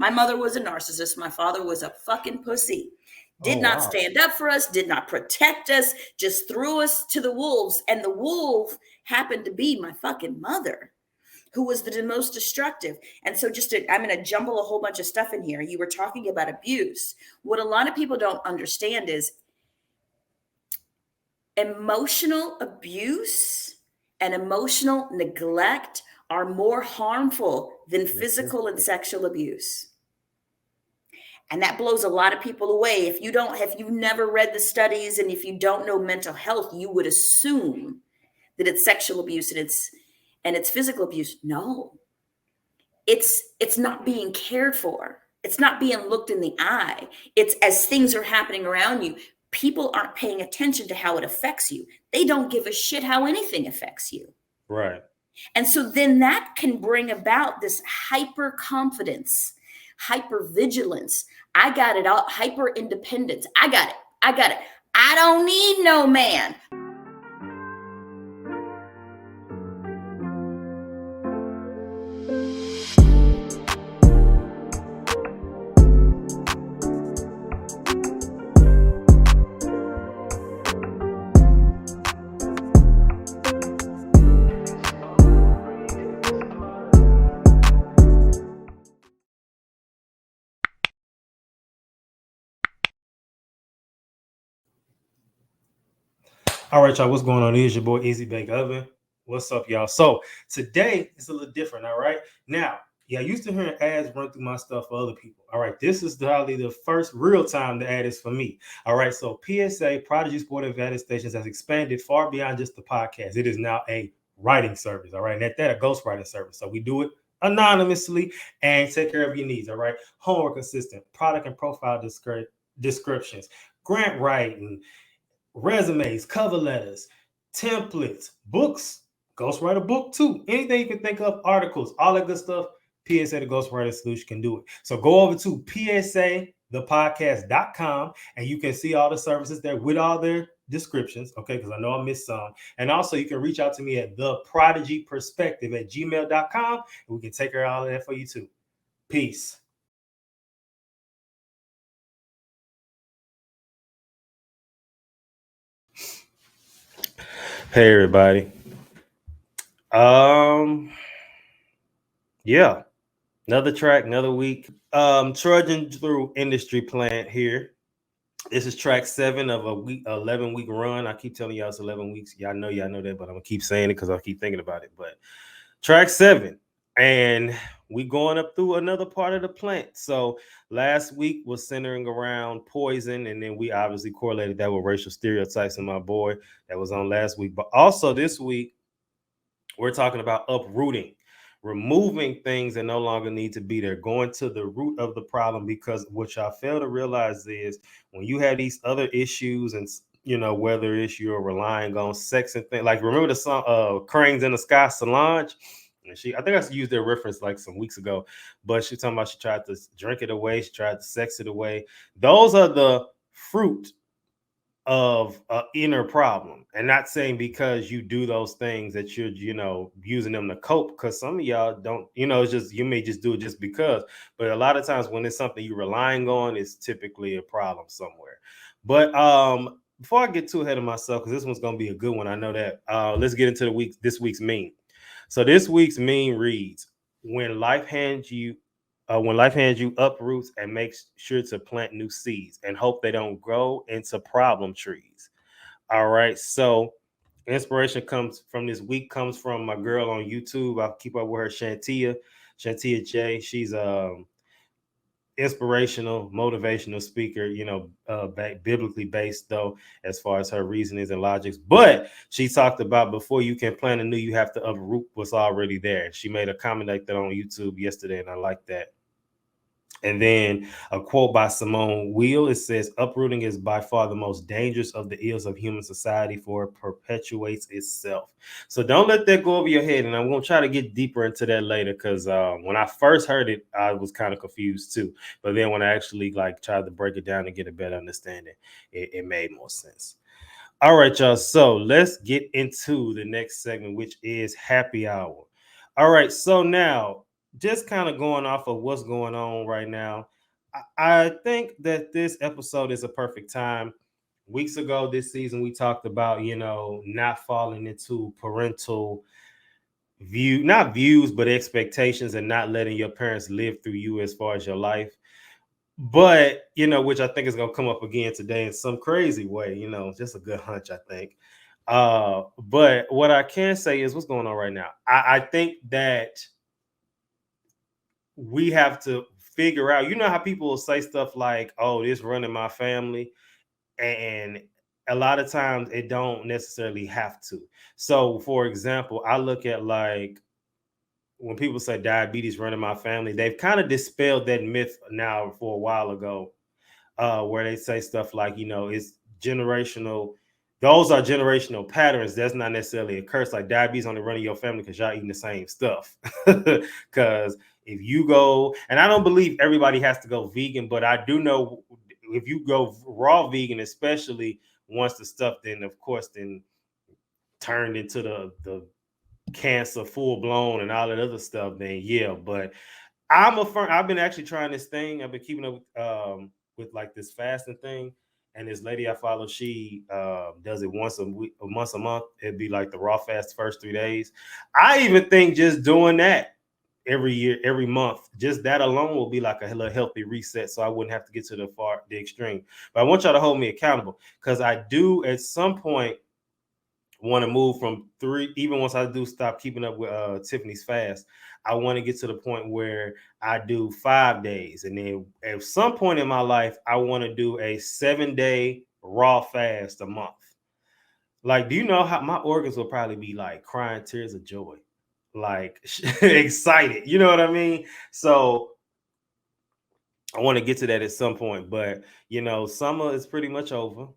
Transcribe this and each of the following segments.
My mother was a narcissist. My father was a fucking pussy. Did not wow. stand up for us, did not protect us, just threw us to the wolves. And the wolf happened to be my fucking mother, who was the most destructive. And so I'm going to jumble a whole bunch of stuff in here. You were talking about abuse. What a lot of people don't understand is emotional abuse and emotional neglect are more harmful than physical and sexual abuse. And that blows a lot of people away. If you've never read the studies, and if you don't know mental health, you would assume that it's sexual abuse and it's physical abuse. No. It's not being cared for. It's not being looked in the eye. It's as things are happening around you, people aren't paying attention to how it affects you. They don't give a shit how anything affects you. Right. And so then that can bring about this hyper confidence, hyper vigilance. I got it all. Hyper independence. I got it. I don't need no man. All right, y'all. What's going on? It is your boy Easy Bake Oven. What's up, y'all? So today it's a little different. All right. Now, yeah, I used to hear ads run through my stuff for other people. All right. This is probably the first real time the ad is for me. All right. So P.S.A Prodigy Sport Advantage Stations has expanded far beyond just the podcast. It is now a writing service. All right. And at that, a ghostwriting service. So we do it anonymously and take care of your needs. All right. Homework assistant, product and profile descriptions, grant writing, resumes, cover letters, templates, books, ghostwriter book too. Anything you can think of, articles, all that good stuff. PSA the Ghostwriter Solution can do it. So go over to PSAthepodcast.com and you can see all the services there with all their descriptions. Okay, because I know I missed some. And also you can reach out to me at theprodigyperspective@gmail.com and we can take care of all of that for you too. Peace. Hey everybody. Yeah, another track, another week. Trudging through Industry Plant here. This is track 7 of a 11-week run. I keep telling y'all it's 11 weeks. Y'all know that, but I'm gonna keep saying it because I keep thinking about it. But track 7, and we going up through another part of the plant. So last week was centering around poison, and then we obviously correlated that with racial stereotypes. And my boy that was on last week, but also this week we're talking about uprooting, removing things that no longer need to be there, going to the root of the problem. Because what y'all fail to realize is when you have these other issues, and whether it's you're relying on sex and things, like remember the song Cranes in the Sky, Solange, and I think I used their reference like some weeks ago, but she talking about she tried to drink it away, she tried to sex it away. Those are the fruit of inner problem. And not saying because you do those things that you're using them to cope, because some of y'all don't, it's just you may just do it just because. But a lot of times when it's something you're relying on, it's typically a problem somewhere. But before I get too ahead of myself, because this one's going to be a good one, I know that, let's get into this week's meme. So this week's meme reads, when life hands you uproots and makes sure to plant new seeds and hope they don't grow into problem trees. All right. So inspiration comes from this week, comes from my girl on YouTube. I'll keep up with her, Shantia J. She's inspirational, motivational speaker, biblically based though, as far as her reasonings and logics. But she talked about before you can plant anew, you have to uproot what's already there. She made a comment like that on YouTube yesterday, and I like that. And then a quote by Simone Weil, it says, uprooting is by far the most dangerous of the ills of human society, for it perpetuates itself. So don't let that go over your head. And I'm going to try to get deeper into that later, because when I first heard it, I was kind of confused too. But then when I actually tried to break it down and get a better understanding, it made more sense. All right, y'all. So let's get into the next segment, which is happy hour. All right. So now, just kind of going off of what's going on right now, I think that this episode is a perfect time. Weeks ago this season, we talked about, not falling into parental not views, but expectations, and not letting your parents live through you as far as your life. But, which I think is going to come up again today in some crazy way, just a good hunch, I think. But what I can say is what's going on right now. I think that we have to figure out, how people will say stuff like, oh, this running my family. And a lot of times it don't necessarily have to. So for example, I look at like when people say diabetes running my family, they've kind of dispelled that myth now for a while ago, where they say stuff like, it's generational. Those are generational patterns. That's not necessarily a curse. Like diabetes only running your family because y'all eating the same stuff. Because if you go, and I don't believe everybody has to go vegan, but I do know if you go raw vegan, especially once the stuff then, of course, then turned into the cancer full blown and all that other stuff, then yeah. But I've been actually trying this thing. I've been keeping up with like this fasting thing. And this lady I follow, she does it once a week, once a month. It'd be like the raw fast first 3 days. I even think just doing that every year, every month, just that alone will be like a little healthy reset. So I wouldn't have to get to the extreme. But I want y'all to hold me accountable because I do at some point want to move from 3, even once I do stop keeping up with Tiffany's fast, I want to get to the point where I do 5 days. And then at some point in my life, I want to do a 7-day raw fast a month. Like, do you know how my organs will probably be like crying tears of joy, like excited? You know what I mean? So I want to get to that at some point, but summer is pretty much over.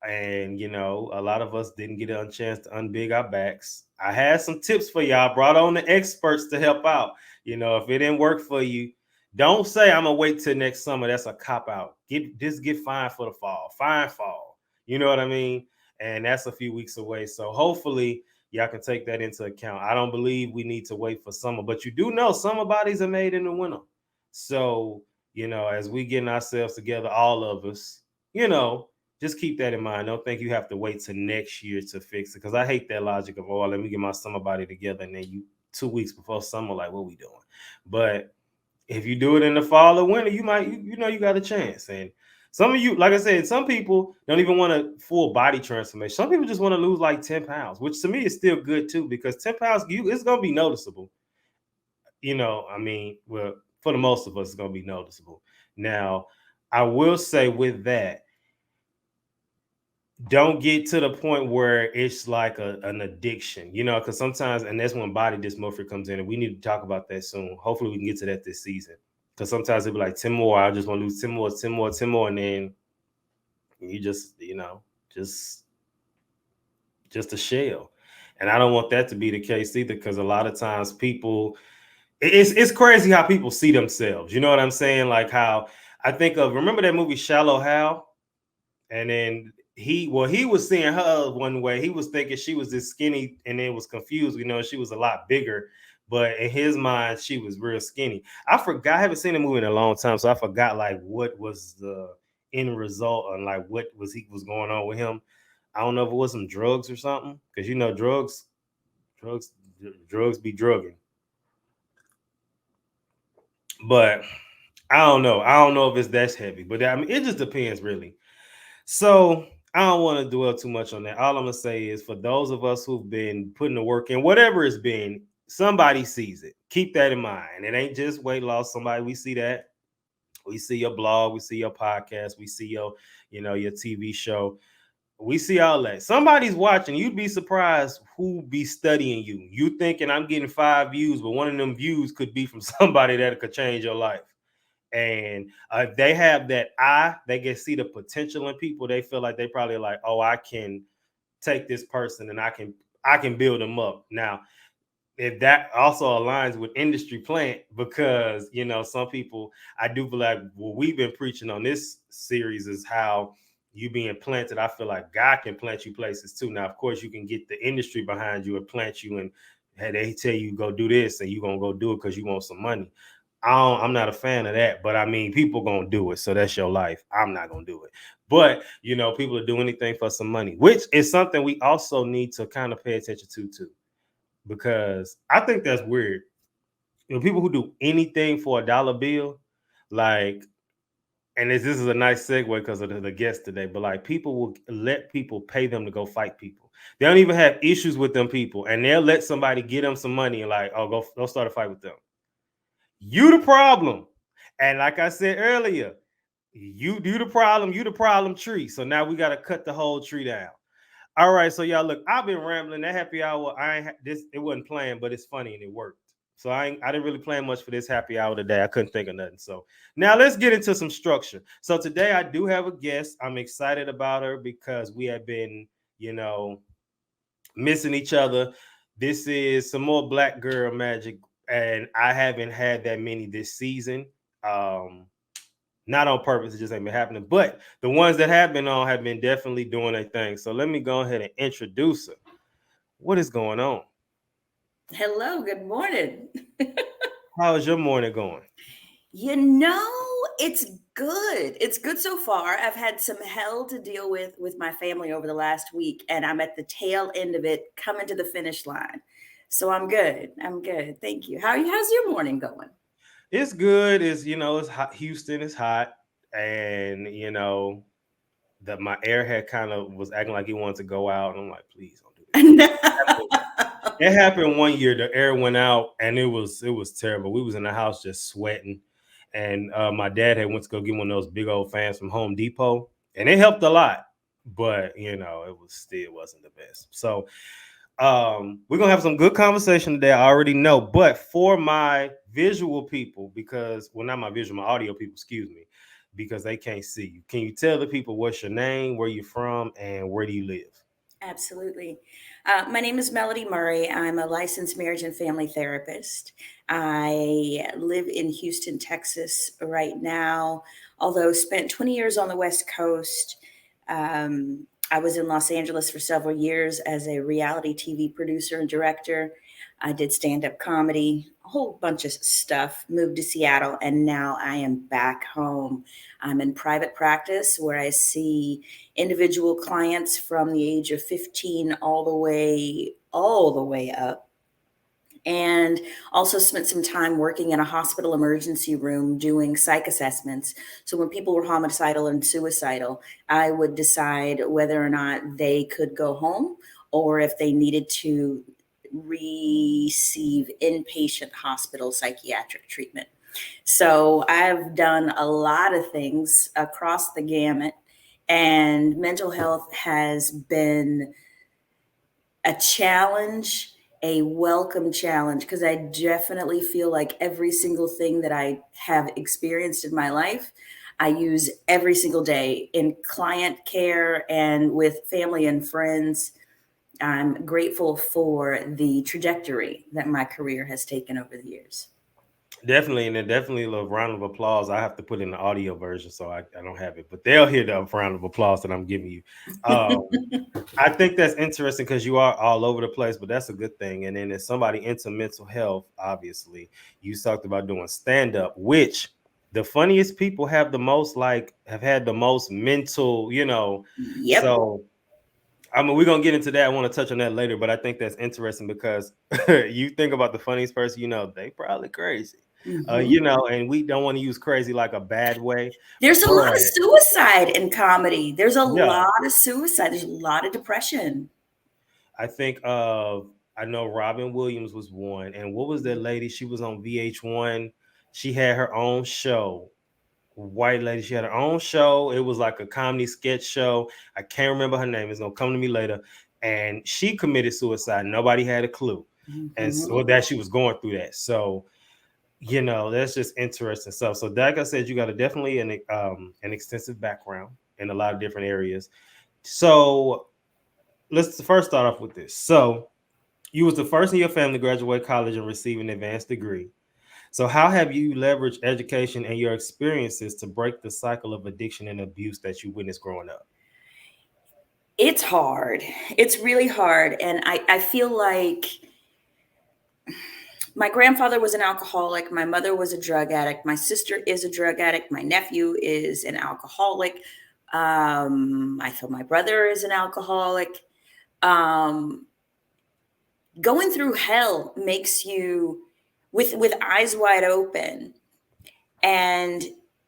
And a lot of us didn't get a chance to unbig our backs. I had some tips for y'all. Brought on the experts to help out. If it didn't work for you, don't say I'm gonna wait till next summer. That's a cop out. Get fine for the fall. Fine fall. You know what I mean? And that's a few weeks away. So hopefully y'all can take that into account. I don't believe we need to wait for summer, but you do know summer bodies are made in the winter. So as we getting ourselves together, all of us, just keep that in mind. Don't think you have to wait till next year to fix it. Because I hate that logic of, oh, let me get my summer body together. And then 2 weeks before summer, like, what we doing? But if you do it in the fall or winter, you might, you got a chance. And some of you, like I said, some people don't even want a full body transformation. Some people just want to lose like 10 pounds, which to me is still good too, because 10 pounds, it's going to be noticeable. Well, for the most of us, it's going to be noticeable. Now, I will say with that, don't get to the point where it's like an addiction, because sometimes, and that's when body dysmorphia comes in, and we need to talk about that soon. Hopefully we can get to that this season, because sometimes it'll be like 10 more, I just want to lose 10 more, 10 more, 10 more, and then you just, just a shell. And I don't want that to be the case either, because a lot of times people, it's crazy how people see themselves, you know what I'm saying? Like how I think of, remember that movie Shallow Hal? And then he was seeing her one way. He was thinking she was this skinny and then was confused. She was a lot bigger, but in his mind, she was real skinny. I forgot. I haven't seen the movie in a long time, so I forgot like what was the end result and like what was going on with him. I don't know if it was some drugs or something, because drugs be drugging. But I don't know. I don't know if it's that heavy, but I mean, it just depends really. So I don't want to dwell too much on that. All I'm gonna say is, for those of us who've been putting the work in, whatever it's been, somebody sees it. Keep that in mind. It ain't just weight loss. Somebody, we see that. We see your blog. We see your podcast. We see your TV show. We see all that. Somebody's watching. You'd be surprised who be studying you. You thinking I'm getting 5 views, but one of them views could be from somebody that could change your life. And they have that eye. They can see the potential in people. They feel like they probably like, oh, I can take this person and I can build them up. Now, if that also aligns with industry plant, because some people, I do feel like what we've been preaching on this series is how you being planted. I feel like God can plant you places too. Now, of course, you can get the industry behind you and plant you and Hey, they tell you go do this and you gonna go do it because you want some money. I'm not a fan of that, but I mean, people gonna do it, so that's your life. I'm not gonna do it, but people are doing anything for some money, which is something we also need to kind of pay attention to too, because I think that's weird. People who do anything for a dollar bill, like, and this is a nice segue because of the guest today, but like people will let people pay them to go fight people. They don't even have issues with them people, and they'll let somebody get them some money and like, oh, go start a fight with them. You the problem. And like I said earlier, you the problem, you the problem tree. So now we got to cut the whole tree down. All right, so y'all look, I've been rambling. That happy hour, it wasn't planned, but it's funny and it worked. So I didn't really plan much for this happy hour today. I couldn't think of nothing. So now let's get into some structure. So today I do have a guest. I'm excited about her because we have been, missing each other. This is some more Black Girl Magic, and I haven't had that many this season. Not on purpose, it just ain't been happening. But the ones that have been on have been definitely doing their thing. So let me go ahead and introduce her. What is going on? Hello, good morning. How is your morning going? It's good. It's good so far. I've had some hell to deal with my family over the last week, and I'm at the tail end of it, coming to the finish line. So I'm good. I'm good. Thank you. How's your morning going? It's good. It's hot. Houston is hot, and that my airhead kind of was acting like he wanted to go out, and I'm like, please don't do this. It happened one year. The air went out, and it was terrible. We was in the house just sweating, and my dad had went to go get one of those big old fans from Home Depot, and it helped a lot. But it wasn't the best. So we're gonna have some good conversation today. I already know, but for my visual people, not my visual, my audio people, excuse me, because they can't see you. Can you tell the people what's your name, where you're from, and where do you live? Absolutely. My name is Melody Murray. I'm a licensed marriage and family therapist. I live in Houston, Texas right now, although spent 20 years on the West Coast. I was in Los Angeles for several years as a reality TV producer and director. I did stand-up comedy, a whole bunch of stuff, moved to Seattle, and now I am back home. I'm in private practice where I see individual clients from the age of 15 all the way up, and also spent some time working in a hospital emergency room doing psych assessments. So when people were homicidal and suicidal, I would decide whether or not they could go home or if they needed to receive inpatient hospital psychiatric treatment. So I've done a lot of things across the gamut, and mental health has been a challenge, a welcome challenge, because I definitely feel like every single thing that I have experienced in my life, I use every single day in client care and with family and friends. I'm grateful for the trajectory that my career has taken over the years. Definitely, and then definitely a little round of applause. I have to put in the audio version, so I don't have it, but they'll hear the round of applause that I'm giving you. I think that's interesting because you are all over the place, but that's a good thing. And then as somebody into mental health, obviously, you talked about doing stand-up, which the funniest people have had the most mental, Yep. So I mean, we're gonna get into that. I want to touch on that later, but I think that's interesting because you think about the funniest person, they probably crazy. And we don't want to use crazy like a bad way. There's a lot of suicide in comedy. There's a Yeah. lot of suicide. There's a lot of depression. I think I know Robin Williams was one. And what was that lady? She was on VH1. She had her own show. White lady. She had her own show. It was like a comedy sketch show. I can't remember her name. It's gonna come to me later. And she committed suicide. Nobody had a clue. And so that she was going through that. So that's just interesting stuff. So like I said, you got definitely an extensive background in a lot of different areas. So let's first start off with this. So you was the first in your family to graduate college and receive an advanced degree. So how have you leveraged education and your experiences to break the cycle of addiction and abuse that you witnessed growing up? It's hard. It's really hard. And I feel like My grandfather was an alcoholic. My mother was a drug addict. My sister is a drug addict. My nephew is an alcoholic. I feel my brother is an alcoholic. Um, Going through hell makes you with eyes wide open, and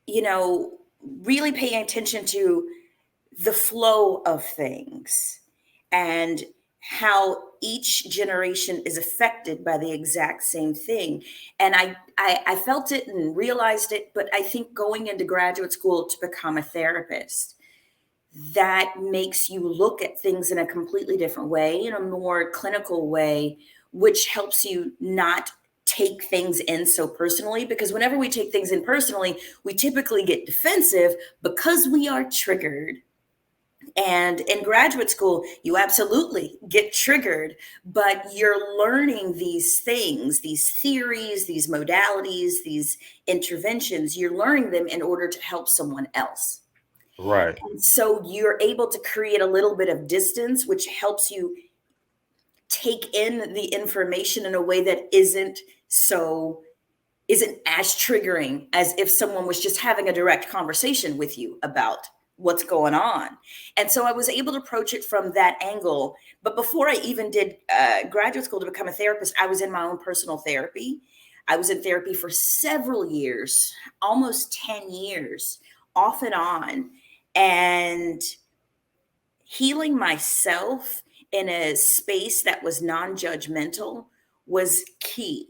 you know, really paying attention to the flow of things and how each generation is affected by the exact same thing. And I felt it and realized it, but I think going into graduate school to become a therapist, that makes you look at things in a completely different way, in a more clinical way, which helps you not take things in so personally. Because whenever we take things in personally, we typically get defensive because we are triggered. And in graduate school, you absolutely get triggered, but you're learning these things, these theories, these modalities, these interventions. You're learning them in order to help someone else. Right. And so you're able to create a little bit of distance, which helps you take in the information in a way that isn't as triggering as if someone was just having a direct conversation with you about what's going on. And so I was able to approach it from that angle. But before I even did graduate school to become a therapist, I was in my own personal therapy. I was in therapy for several years, almost 10 years, off and on. And healing myself in a space that was non-judgmental was key.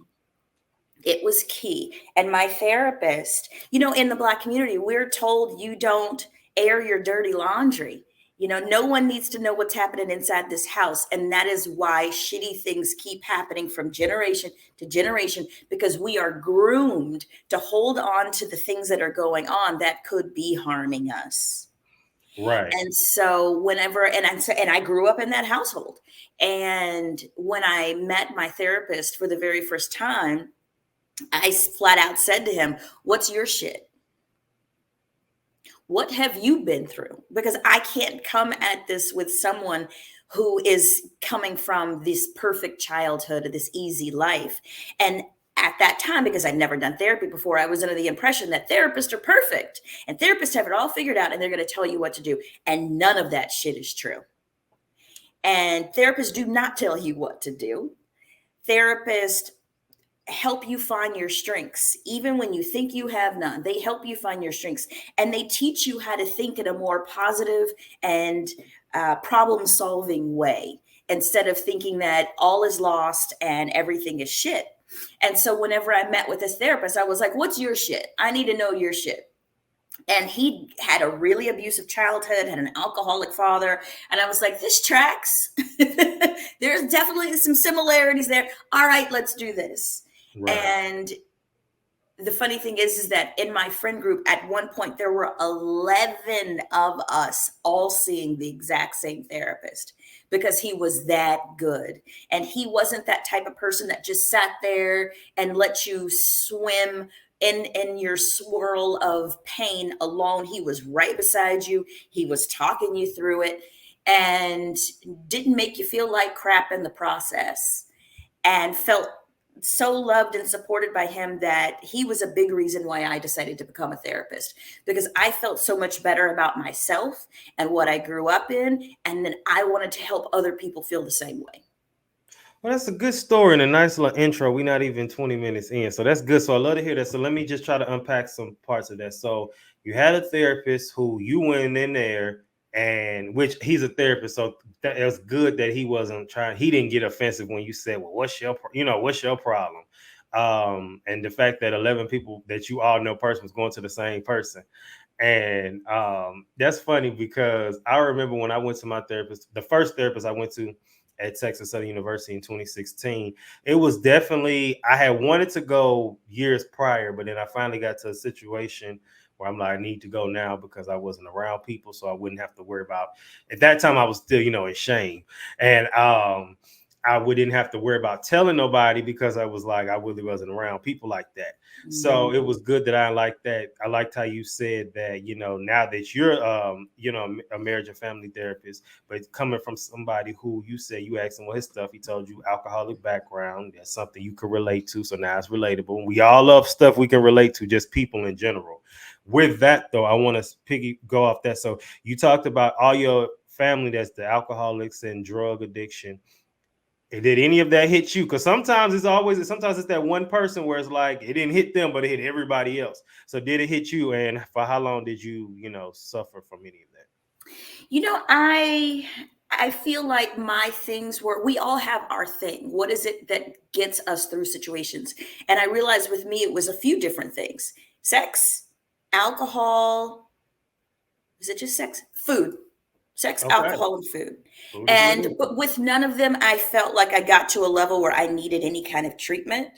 It was key. And my therapist, in the Black community, we're told you don't air your dirty laundry. No one needs to know what's happening inside this house. And that is why shitty things keep happening from generation to generation, because we are groomed to hold on to the things that are going on that could be harming us. Right. And so and I grew up in that household. And when I met my therapist for the very first time, I flat out said to him, "What's your shit? What have you been through?" Because I can't come at this with someone who is coming from this perfect childhood, this easy life. And at that time, because I'd never done therapy before, I was under the impression that therapists are perfect and therapists have it all figured out and they're going to tell you what to do. And none of that shit is true. And therapists do not tell you what to do. Therapists help you find your strengths. Even when you think you have none, they help you find your strengths, and they teach you how to think in a more positive and problem solving way, instead of thinking that all is lost and everything is shit. And so whenever I met with this therapist, I was like, "What's your shit? I need to know your shit." And he had a really abusive childhood, had an alcoholic father. And I was like, this tracks. There's definitely some similarities there. All right, let's do this. Right. And the funny thing is that in my friend group, at one point, there were 11 of us all seeing the exact same therapist, because he was that good. And he wasn't that type of person that just sat there and let you swim in your swirl of pain alone. He was right beside you. He was talking you through it and didn't make you feel like crap in the process, and felt so loved and supported by him that he was a big reason why I decided to become a therapist, because I felt so much better about myself and what I grew up in. And then I wanted to help other people feel the same way. Well, that's a good story and a nice little intro. We're not even 20 minutes in, so that's good. So I love to hear that. So let me just try to unpack some parts of that. So you had a therapist who you went in there, and which he's a therapist, so that it was good that he wasn't trying. He didn't get offensive when you said, "Well, what's your problem?" And the fact that 11 people that you all know person was going to the same person. And that's funny, because I remember when I went to my therapist, the first therapist I went to at Texas Southern University in 2016, it was definitely, I had wanted to go years prior, but then I finally got to a situation where I'm like, I need to go now, because I wasn't around people, so I wouldn't have to worry about, at that time I was still, in shame. And I didn't have to worry about telling nobody because I was like, I really wasn't around people like that. So it was good that I liked that. I liked how you said that, now that you're, a marriage and family therapist, but coming from somebody who you said you asked him what his stuff, he told you alcoholic background. That's something you could relate to. So now it's relatable. We all love stuff we can relate to, just people in general. With that, though, I want to go off that. So you talked about all your family that's the alcoholics and drug addiction. Did any of that hit you? Because sometimes it's that one person where it's like it didn't hit them, but it hit everybody else. So did it hit you? And for how long did you, suffer from any of that? I feel like my things we all have our thing. What is it that gets us through situations? And I realized with me, it was a few different things: sex, alcohol. Is it just sex? Food. Sex, Okay. alcohol, and food. But with none of them, I felt like I got to a level where I needed any kind of treatment.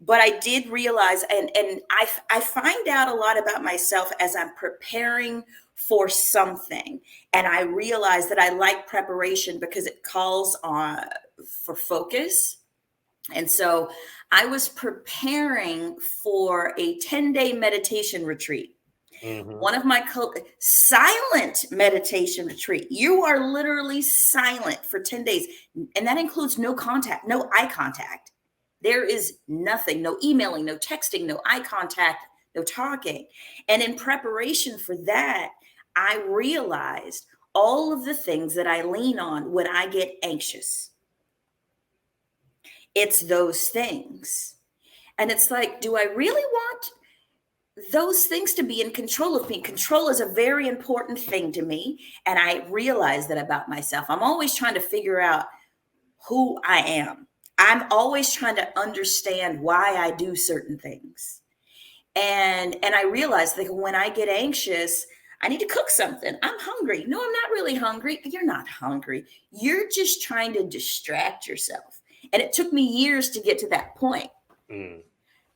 But I did realize, and I find out a lot about myself as I'm preparing for something. And I realize that I like preparation because it calls on for focus. And so I was preparing for a 10-day meditation retreat. One of my silent meditation retreat. You are literally silent for 10 days. And that includes no contact, no eye contact. There is nothing, no emailing, no texting, no eye contact, no talking. And in preparation for that, I realized all of the things that I lean on when I get anxious. It's those things. And it's like, do I really want those things to be in control of me? Control is a very important thing to me. And I realize that about myself. I'm always trying to figure out who I am. I'm always trying to understand why I do certain things. And I realize that when I get anxious, I need to cook something. I'm hungry. No, I'm not really hungry. You're not hungry. You're just trying to distract yourself. And it took me years to get to that point.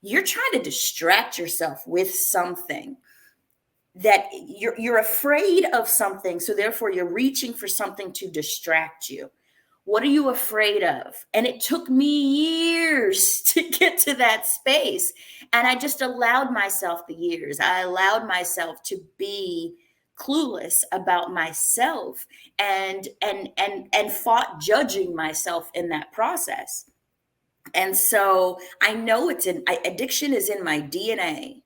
You're trying to distract yourself with something that you're afraid of something. So therefore you're reaching for something to distract you. What are you afraid of? And it took me years to get to that space. And I just allowed myself the years. I allowed myself to be clueless about myself and fought judging myself in that process. And so I know addiction is in my DNA.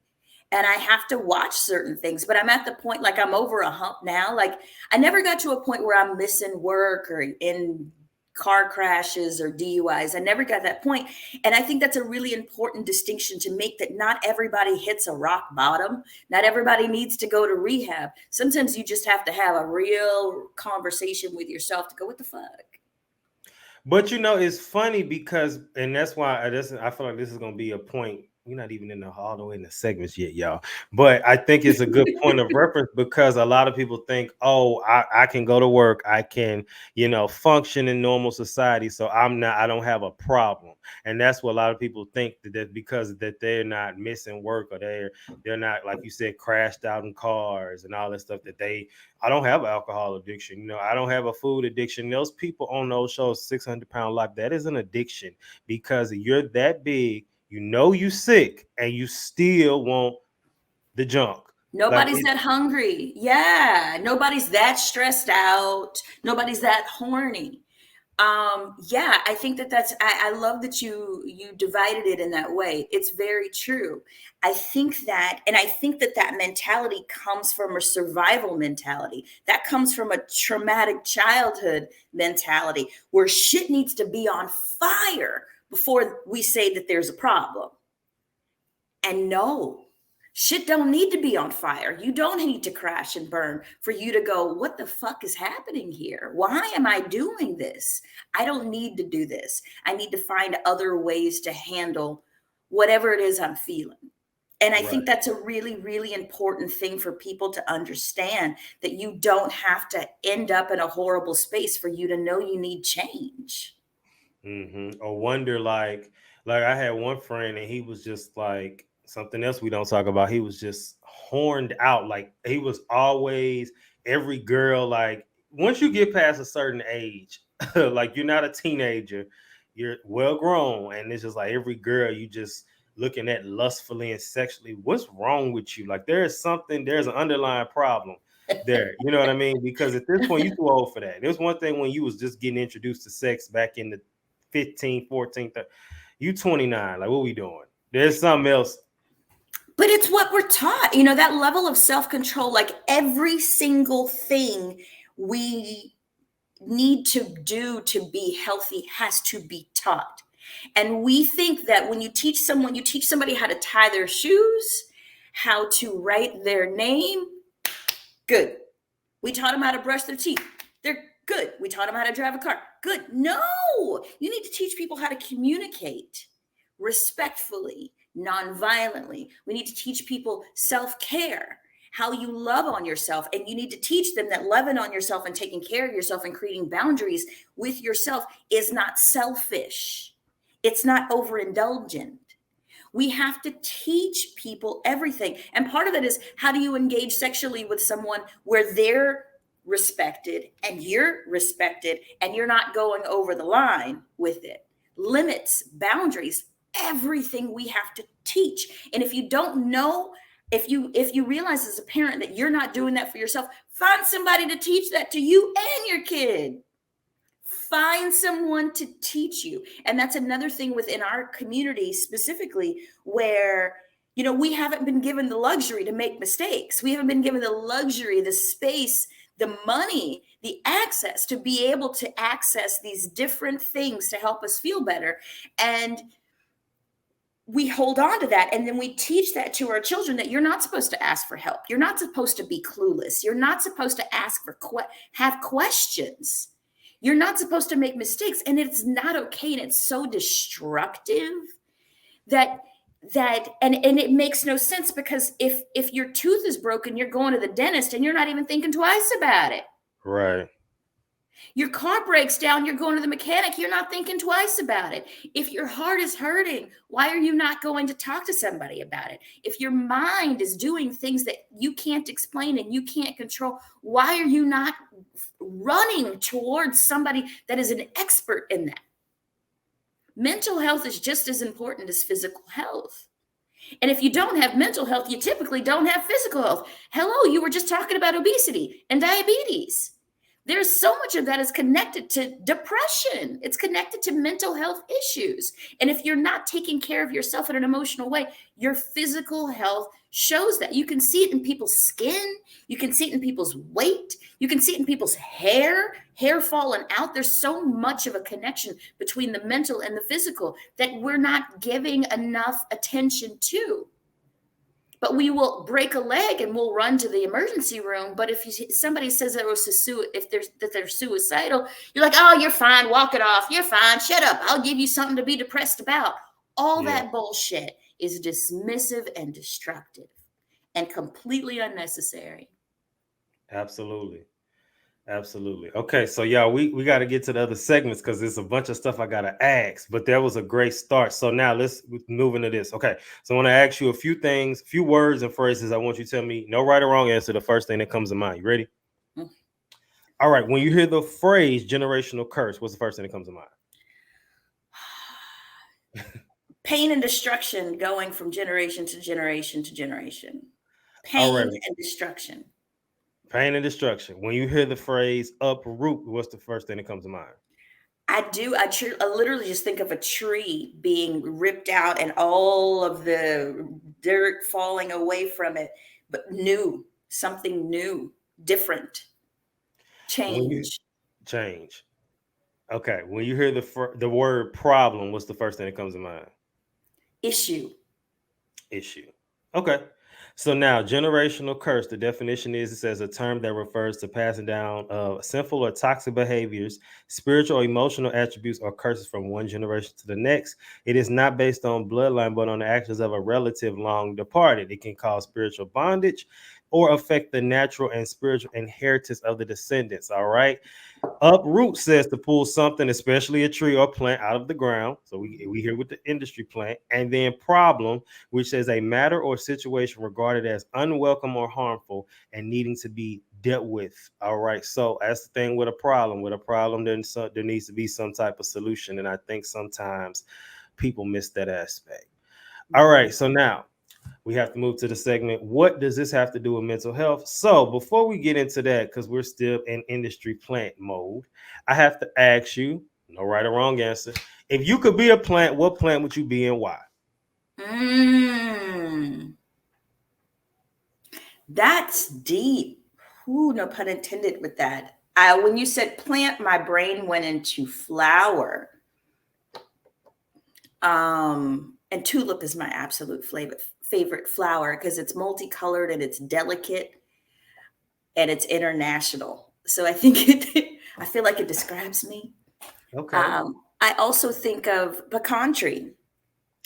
And I have to watch certain things, but I'm at the point, like I'm over a hump now. Like I never got to a point where I'm missing work or in car crashes or DUIs. I never got that point. And I think that's a really important distinction to make, that not everybody hits a rock bottom. Not everybody needs to go to rehab. Sometimes you just have to have a real conversation with yourself to go, what the fuck? But it's funny because, and that's why I feel like this is going to be a point. We're not even all the way in the segments yet, y'all. But I think it's a good point of reference because a lot of people think, oh, I can go to work. I can, function in normal society. So I don't have a problem. And that's what a lot of people think, that because that they're not missing work, or they're not, like you said, crashed out in cars and all that stuff, that I don't have alcohol addiction. I don't have a food addiction. Those people on those shows, 600-pound life, that is an addiction because you're that big. You sick and you still want the junk. Nobody's that hungry. Yeah. Nobody's that stressed out. Nobody's that horny. Yeah, I think I love that you divided it in that way. It's very true. I think that mentality comes from a survival mentality. That comes from a traumatic childhood mentality where shit needs to be on fire before we say that there's a problem. And no, shit don't need to be on fire. You don't need to crash and burn for you to go, what the fuck is happening here? Why am I doing this? I don't need to do this. I need to find other ways to handle whatever it is I'm feeling. And I think that's a really, really important thing for people to understand, that you don't have to end up in a horrible space for you to know you need change. Or wonder, like I had one friend and he was just like, something else we don't talk about. He was just horned out. Like he was always, every girl, like once you get past a certain age, Like you're not a teenager, you're well grown, and it's just like every girl you just looking at lustfully and sexually. What's wrong with you? Like there's an underlying problem there. You know what I mean? Because at this point, you too old for that. There's one thing when you was just getting introduced to sex back in the 15, 14, 13. You 29. Like, what we doing? There's something else. But it's what we're taught, you know, that level of self-control, like every single thing we need to do to be healthy has to be taught. And we think that when you teach somebody how to tie their shoes, how to write their name, good. We taught them how to brush their teeth. They're good. We taught them how to drive a car. Good. No, you need to teach people how to communicate respectfully, non-violently. We need to teach people self-care, how you love on yourself. And you need to teach them that loving on yourself and taking care of yourself and creating boundaries with yourself is not selfish. It's not overindulgent. We have to teach people everything. And part of it is, how do you engage sexually with someone where they're respected and you're respected and you're not going over the line with it? Limits, boundaries, everything we have to teach. And if you don't know, if you realize as a parent that you're not doing that for yourself, find somebody to teach that to you and your kid. Find someone to teach you. And that's another thing within our community specifically, where, you know, we haven't been given the luxury to make mistakes. We haven't been given the luxury, the space, the money, the access to be able to access these different things to help us feel better. And we hold on to that. And then we teach that to our children, that you're not supposed to ask for help. You're not supposed to be clueless. You're not supposed to ask for have questions. You're not supposed to make mistakes, and it's not okay. And it's so destructive that it makes no sense, because if your tooth is broken, you're going to the dentist and you're not even thinking twice about it. Right. Your car breaks down, you're going to the mechanic, you're not thinking twice about it. If your heart is hurting, why are you not going to talk to somebody about it? If your mind is doing things that you can't explain and you can't control, why are you not running towards somebody that is an expert in that? Mental health is just as important as physical health. And if you don't have mental health, you typically don't have physical health. Hello, you were just talking about obesity and diabetes. There's so much of that is connected to depression. It's connected to mental health issues. And if you're not taking care of yourself in an emotional way, your physical health shows that. You can see it in people's skin. You can see it in people's weight. You can see it in people's hair falling out. There's so much of a connection between the mental and the physical that we're not giving enough attention to. But we will break a leg and we'll run to the emergency room. But if somebody says that they're suicidal, you're like, oh, you're fine. Walk it off. You're fine. Shut up. I'll give you something to be depressed about. All that bullshit is dismissive and destructive and completely unnecessary. Absolutely. Absolutely. Okay, so y'all, we got to get to the other segments because there's a bunch of stuff I got to ask, but that was a great start. So now let's move into this. Okay, so I want to ask you a few things, few words and phrases. I want you to tell me no right or wrong answer. The first thing that comes to mind. You ready? Mm-hmm. All right. When you hear the phrase generational curse, what's the first thing that comes to mind? Pain and destruction going from generation to generation to generation. Pain and destruction. Pain and destruction. When you hear the phrase uproot, what's the first thing that comes to mind? I literally just think of a tree being ripped out and all of the dirt falling away from it, but something new, different, change. Change. Okay. When you hear the word problem, what's the first thing that comes to mind? Issue. Okay. So now, generational curse, the definition is, it says, a term that refers to passing down of sinful or toxic behaviors, spiritual or emotional attributes, or curses from one generation to the next. It is not based on bloodline, but on the actions of a relative long departed. It can cause spiritual bondage or affect the natural and spiritual inheritance of the descendants. All right. Uproot says to pull something, especially a tree or plant, out of the ground. So we hear with the industry plant. And then problem, which says a matter or situation regarded as unwelcome or harmful and needing to be dealt with. All right. So that's the thing with a problem. With a problem, then there needs to be some type of solution. And I think sometimes people miss that aspect. All right. So now we have to move to the segment. What does this have to do with mental health? So before we get into that, because we're still in industry plant mode, I have to ask you, no right or wrong answer. If you could be a plant, what plant would you be and why? That's deep. Ooh, no pun intended with that. When you said plant, my brain went into flower. And tulip is my absolute favorite flower because it's multicolored and it's delicate and it's international. So I think I feel like it describes me. Okay. I also think of pecan tree.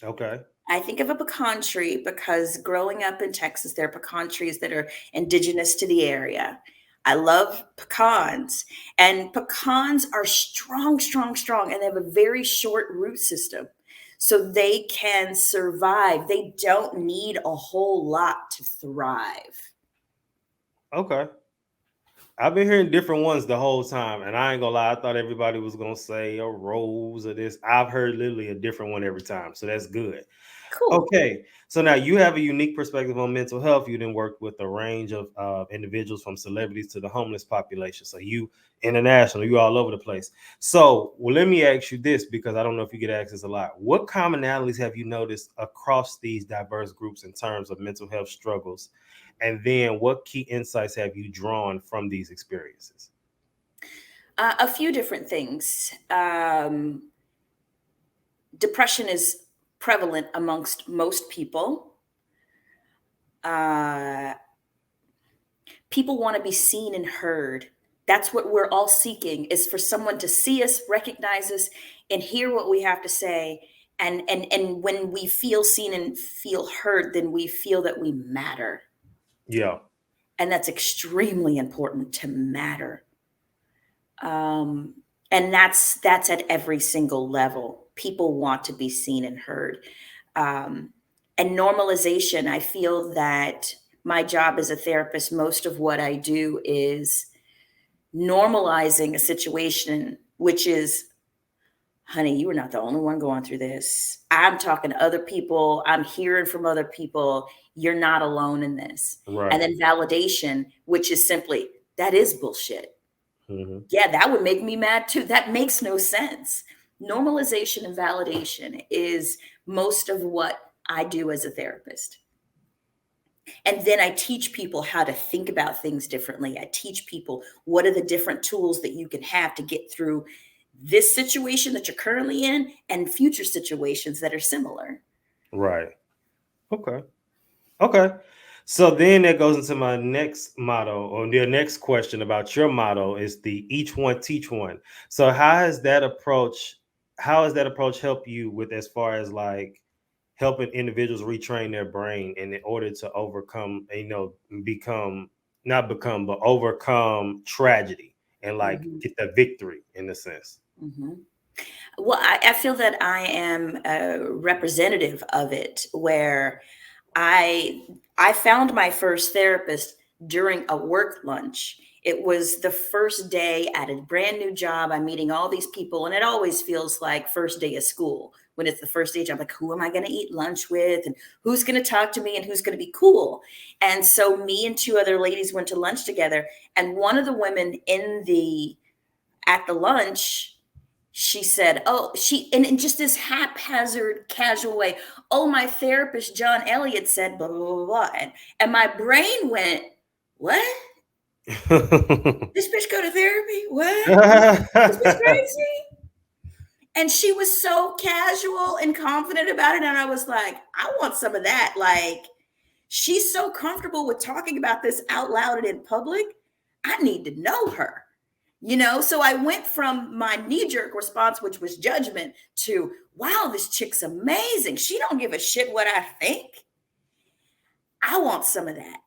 Okay. I think of a pecan tree because growing up in Texas, there are pecan trees that are indigenous to the area. I love pecans, and pecans are strong, strong, strong, and they have a very short root system. So they can survive. They don't need a whole lot to thrive. Okay. I've been hearing different ones the whole time, and I ain't gonna lie, I thought everybody was gonna say a rose or this. I've heard literally a different one every time, so that's good. Cool. Okay, so now you have a unique perspective on mental health. You didn't work with a range of individuals from celebrities to the homeless population. So you international, you all over the place. So well, let me ask you this because I don't know if you get asked this a lot. What commonalities have you noticed across these diverse groups in terms of mental health struggles? And then what key insights have you drawn from these experiences? A few different things. Depression is prevalent amongst most people. People want to be seen and heard. That's what we're all seeking, is for someone to see us, recognize us, and hear what we have to say. And when we feel seen and feel heard, then we feel that we matter. Yeah. And that's extremely important, to matter. And that's at every single level. People want to be seen and heard. And normalization, I feel that my job as a therapist, most of what I do is normalizing a situation, which is, honey, you are not the only one going through this. I'm talking to other people. I'm hearing from other people. You're not alone in this. Right. And then validation, which is simply, that is bullshit. Mm-hmm. Yeah, that would make me mad too. That makes no sense. Normalization and validation is most of what I do as a therapist. And then I teach people how to think about things differently. I teach people what are the different tools that you can have to get through this situation that you're currently in and future situations that are similar. Right. Okay. Okay. So then that goes into my next motto, or the next question about your motto is the each one teach one. So how has that approach helped you with as far as like helping individuals retrain their brain in order to overcome, but overcome tragedy and like get the victory in a sense? Mm-hmm. Well, I feel that I am a representative of it, where I found my first therapist during a work lunch. It was the first day at a brand new job. I'm meeting all these people, and it always feels like first day of school. When it's the first day job, like, who am I going to eat lunch with, and who's going to talk to me, and who's going to be cool? And so me and two other ladies went to lunch together, and one of the women at the lunch, she said, and in just this haphazard, casual way, oh, my therapist, John Elliott, said blah, blah, blah, blah. And my brain went, what? This bitch go to therapy? What? This bitch crazy? And she was so casual and confident about it. And I was like, I want some of that. Like, she's so comfortable with talking about this out loud and in public. I need to know her. So I went from my knee-jerk response, which was judgment, to, wow, this chick's amazing. She don't give a shit what I think. I want some of that.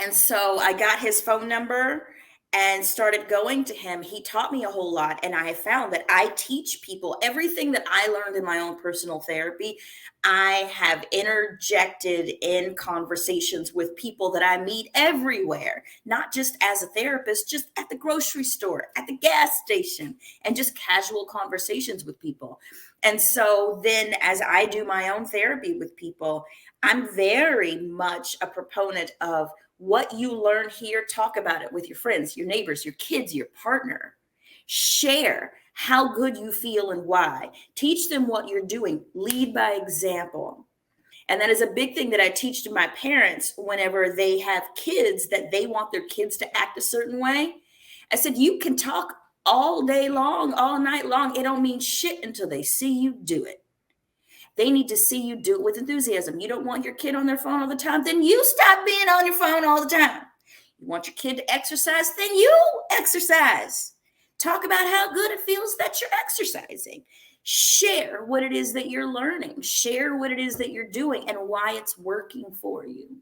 And so I got his phone number, and started going to him, he taught me a whole lot. And I found that I teach people everything that I learned in my own personal therapy. I have interjected in conversations with people that I meet everywhere, not just as a therapist, just at the grocery store, at the gas station, and just casual conversations with people. And so then, as I do my own therapy with people, I'm very much a proponent of what you learn here, talk about it with your friends, your neighbors, your kids, your partner. Share how good you feel and why. Teach them what you're doing. Lead by example. And that is a big thing that I teach to my parents whenever they have kids that they want their kids to act a certain way. I said, you can talk all day long, all night long. It don't mean shit until they see you do it. They need to see you do it with enthusiasm. You don't want your kid on their phone all the time, then you stop being on your phone all the time. You want your kid to exercise, then you exercise. Talk about how good it feels that you're exercising. Share what it is that you're learning. Share what it is that you're doing and why it's working for you.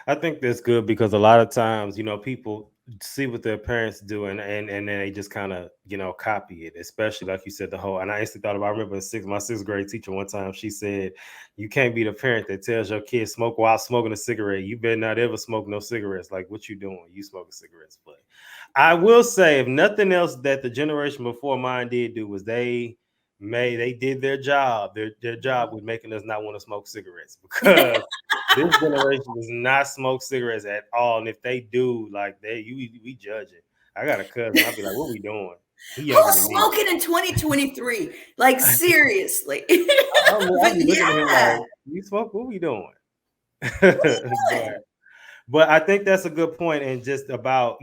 I think that's good because a lot of times, people see what their parents do and then they just kind of, copy it, especially like you said, and I instantly thought about, I remember my sixth grade teacher one time, she said, you can't be the parent that tells your kid smoke while smoking a cigarette. You better not ever smoke no cigarettes. Like, what you doing? You smoking cigarettes. But I will say, if nothing else that the generation before mine did do was they did their job. Their job was making us not want to smoke cigarettes because this generation does not smoke cigarettes at all. And if they do, like we judge it. I got a cousin. I'll be like, what we doing? He younger Who's than me. smoking in 2023? Like, seriously. I'll be looking at him like, you smoke? What we doing? But I think that's a good point. And just about,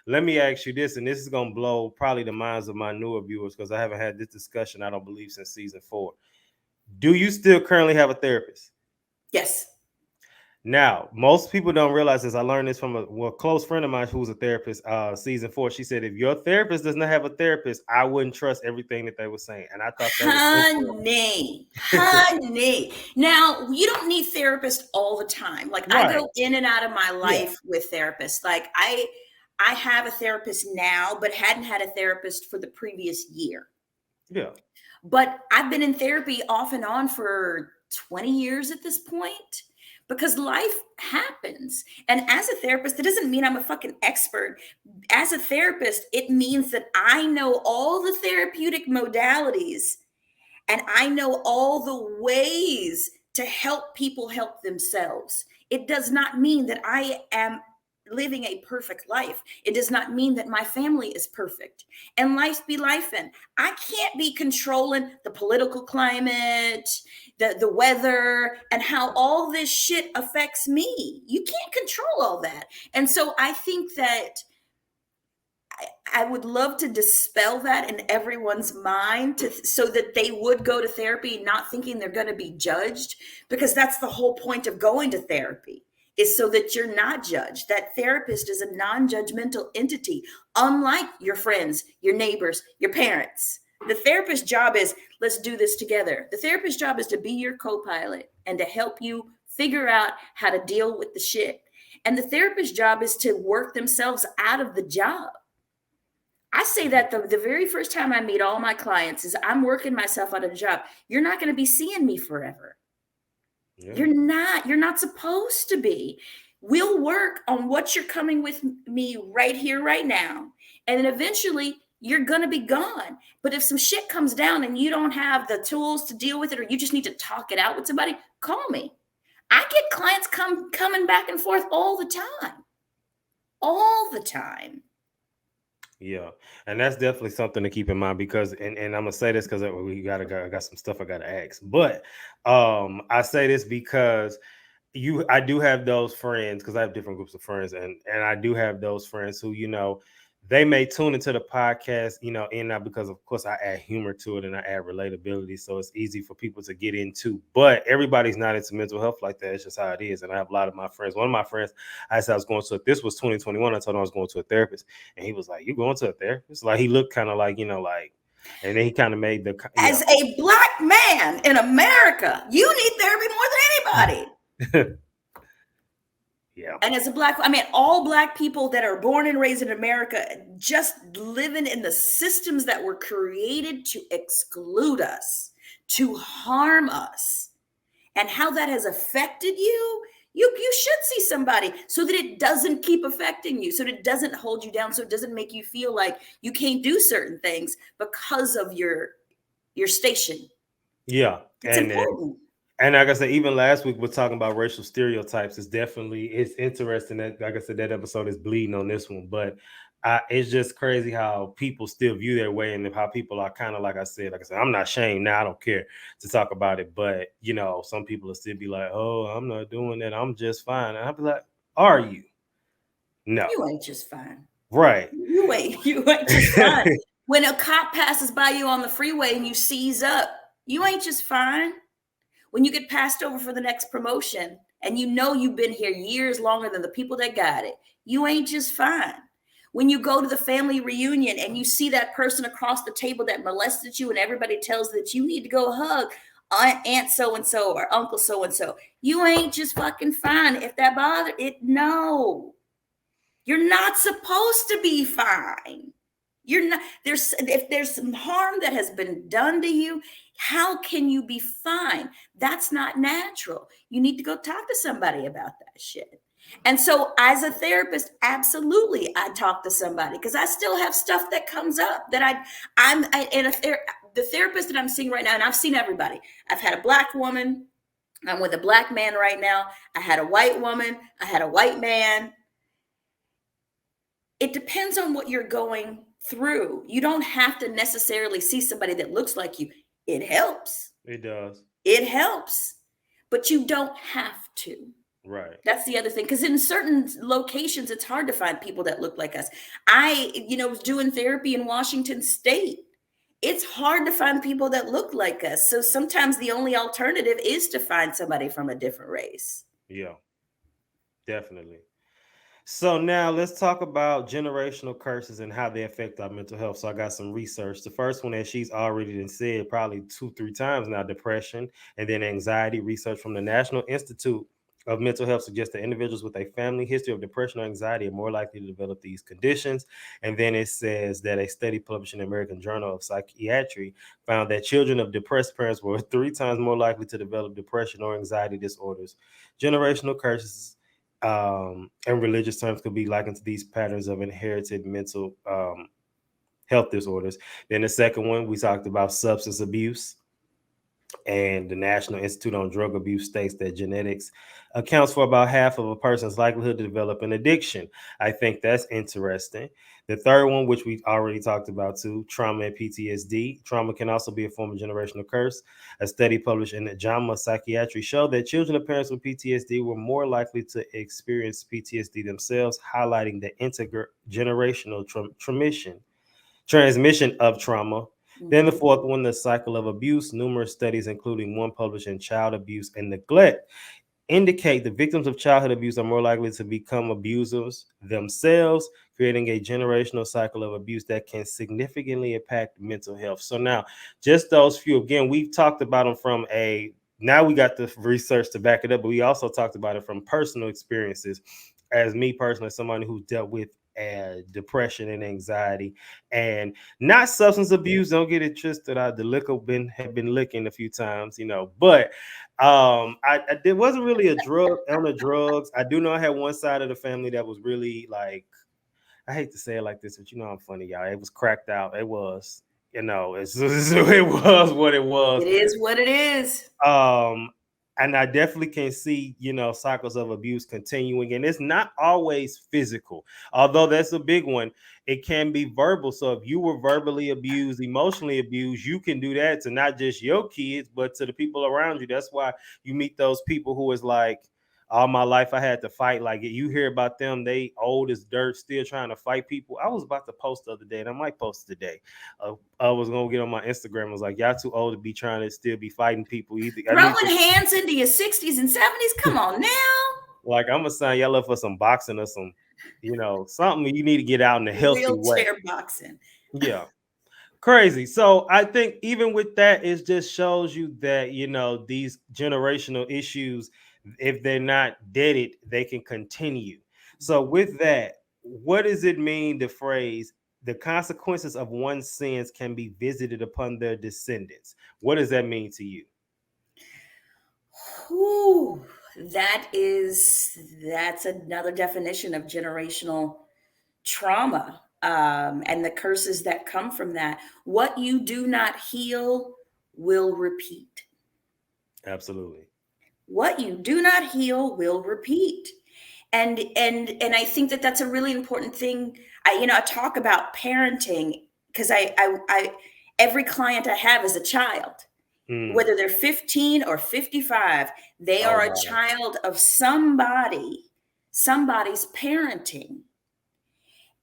let me ask you this, and this is going to blow probably the minds of my newer viewers because I haven't had this discussion, I don't believe, since season 4. Do you still currently have a therapist? Yes. Now, most people don't realize this. I learned this from a close friend of mine who was a therapist. Season 4, she said, if your therapist does not have a therapist, I wouldn't trust everything that they were saying. And I thought that was honey. Now, you don't need therapists all the time. Like, right. I go in and out of my life with therapists. Like, I have a therapist now, but hadn't had a therapist for the previous year. Yeah. But I've been in therapy off and on for 20 years at this point. Because life happens. And as a therapist, it doesn't mean I'm a fucking expert. As a therapist, it means that I know all the therapeutic modalities and I know all the ways to help people help themselves. It does not mean that I am living a perfect life. It does not mean that my family is perfect. And life be lifing. I can't be controlling the political climate, the weather, and how all this shit affects me. You can't control all that. And so I think that I would love to dispel that in everyone's mind so that they would go to therapy not thinking they're going to be judged, because that's the whole point of going to therapy. Is so that you're not judged. That therapist is a non-judgmental entity, unlike your friends, your neighbors, your parents. The therapist's job is, let's do this together. The therapist's job is to be your co-pilot and to help you figure out how to deal with the shit. And the therapist's job is to work themselves out of the job. I say that the very first time I meet all my clients is I'm working myself out of the job. You're not going to be seeing me forever. Yeah. You're not supposed to be. We'll work on what you're coming with me right here, right now. And then eventually you're going to be gone. But if some shit comes down and you don't have the tools to deal with it, or you just need to talk it out with somebody, call me. I get clients coming back and forth all the time. All the time. Yeah, and that's definitely something to keep in mind because, and I'm gonna say this because I got some stuff I gotta ask, but I say this because I do have those friends because I have different groups of friends, and I do have those friends who they may tune into the podcast, in and out because of course I add humor to it and I add relatability, so it's easy for people to get into. But everybody's not into mental health like that. It's just how it is. And I have a lot of my friends. One of my friends, I said I was going to. This was 2021. I told him I was going to a therapist, and he was like, "You going to a therapist?" Like he looked kind of like like. And then he kind of made as a Black man in America, you need therapy more than anybody. Yeah. And as a black, I mean, all black people that are born and raised in America, just living in the systems that were created to exclude us, to harm us, and how that has affected you. You should see somebody so that it doesn't keep affecting you, so that it doesn't hold you down, so it doesn't make you feel like you can't do certain things because of your station. Yeah. It's important. And like I said, even last week we're talking about racial stereotypes. It's interesting that, like I said, that episode is bleeding on this one, but it's just crazy how people still view their way, and how people are kind of, like I said, I'm not ashamed now. I don't care to talk about it, but some people will still be like, "Oh, I'm not doing that. I'm just fine." And I'll be like, "Are you?" No, You ain't just fine. right? You ain't just fine. When a cop passes by you on the freeway and you seize up, you ain't just fine. When you get passed over for the next promotion and you've been here years longer than the people that got it, you ain't just fine. When you go to the family reunion and you see that person across the table that molested you and everybody tells that you need to go hug Aunt so-and-so or Uncle so-and-so, you ain't just fucking fine. If that bothered it, no. You're not supposed to be fine. You're not. If there's some harm that has been done to you, how can you be fine? That's not natural. You need to go talk to somebody about that shit. And so, as a therapist, absolutely, I talk to somebody because I still have stuff that comes up that the therapist that I'm seeing right now, and I've seen everybody. I've had a black woman. I'm with a black man right now. I had a white woman. I had a white man. It depends on what you're going through. You don't have to necessarily see somebody that looks like you. It helps. It does. It helps. But you don't have to. Right. That's the other thing. Because in certain locations, it's hard to find people that look like us. I was doing therapy in Washington State. It's hard to find people that look like us. So sometimes the only alternative is to find somebody from a different race. Yeah, definitely. So now let's talk about generational curses and how they affect our mental health. So I got some research. The first one, as she's already said probably 2-3 times now, depression, and then anxiety. Research from the National Institute of Mental Health suggests that individuals with a family history of depression or anxiety are more likely to develop these conditions. And then it says that a study published in the American Journal of Psychiatry found that children of depressed parents were 3 times more likely to develop depression or anxiety disorders. Generational curses and religious terms could be likened to these patterns of inherited mental health disorders. Then the second one, we talked about substance abuse. And the National Institute on Drug Abuse states that genetics accounts for about half of a person's likelihood to develop an addiction. I think that's interesting. The third one, which we already talked about too, trauma and PTSD. Trauma can also be a form of generational curse. A study published in the JAMA Psychiatry showed that children of parents with PTSD were more likely to experience PTSD themselves, highlighting the intergenerational transmission of trauma. Then the fourth one, the cycle of abuse. Numerous studies, including one published in Child Abuse and Neglect, indicate the victims of childhood abuse are more likely to become abusers themselves, creating a generational cycle of abuse that can significantly impact mental health. So now, just those few, again, we've talked about them now we got the research to back it up, but we also talked about it from personal experiences. As me personally, somebody who's dealt with depression and anxiety, and not substance abuse. Don't get it twisted. The liquor have been licking a few times, but there wasn't really a drug on the drugs. I do know I had one side of the family that was really like, I hate to say it like this, but I'm funny, y'all. It was cracked out. It was, it was what it was. It is what it is. And I definitely can see, cycles of abuse continuing, and it's not always physical, although that's a big one. It can be verbal. So if you were verbally abused, emotionally abused, you can do that to not just your kids, but to the people around you. That's why you meet those people who is like, all my life I had to fight. Like, you hear about them, they old as dirt, still trying to fight people. I was about to post the other day, and I might post today. I was gonna get on my Instagram. I was like, y'all too old to be trying to still be fighting people. Throwing hands into your 60s and 70s. Come on now. Like, I'm gonna sign y'all up for some boxing or some, something you need to get out in a healthy way. Wheelchair boxing. Yeah. Crazy. So I think even with that, it just shows you that, these generational issues, If they're not deaded, they can continue. So with that, what does it mean, the phrase, the consequences of one's sins can be visited upon their descendants? What does that mean to you? Whew, that's another definition of generational trauma, and the curses that come from that. What you do not heal will repeat. Absolutely. What you do not heal will repeat. And I think that that's a really important thing. I talk about parenting because I every client I have is a child. Mm. Whether they're 15 or 55, they Oh are a wow. child of somebody's parenting.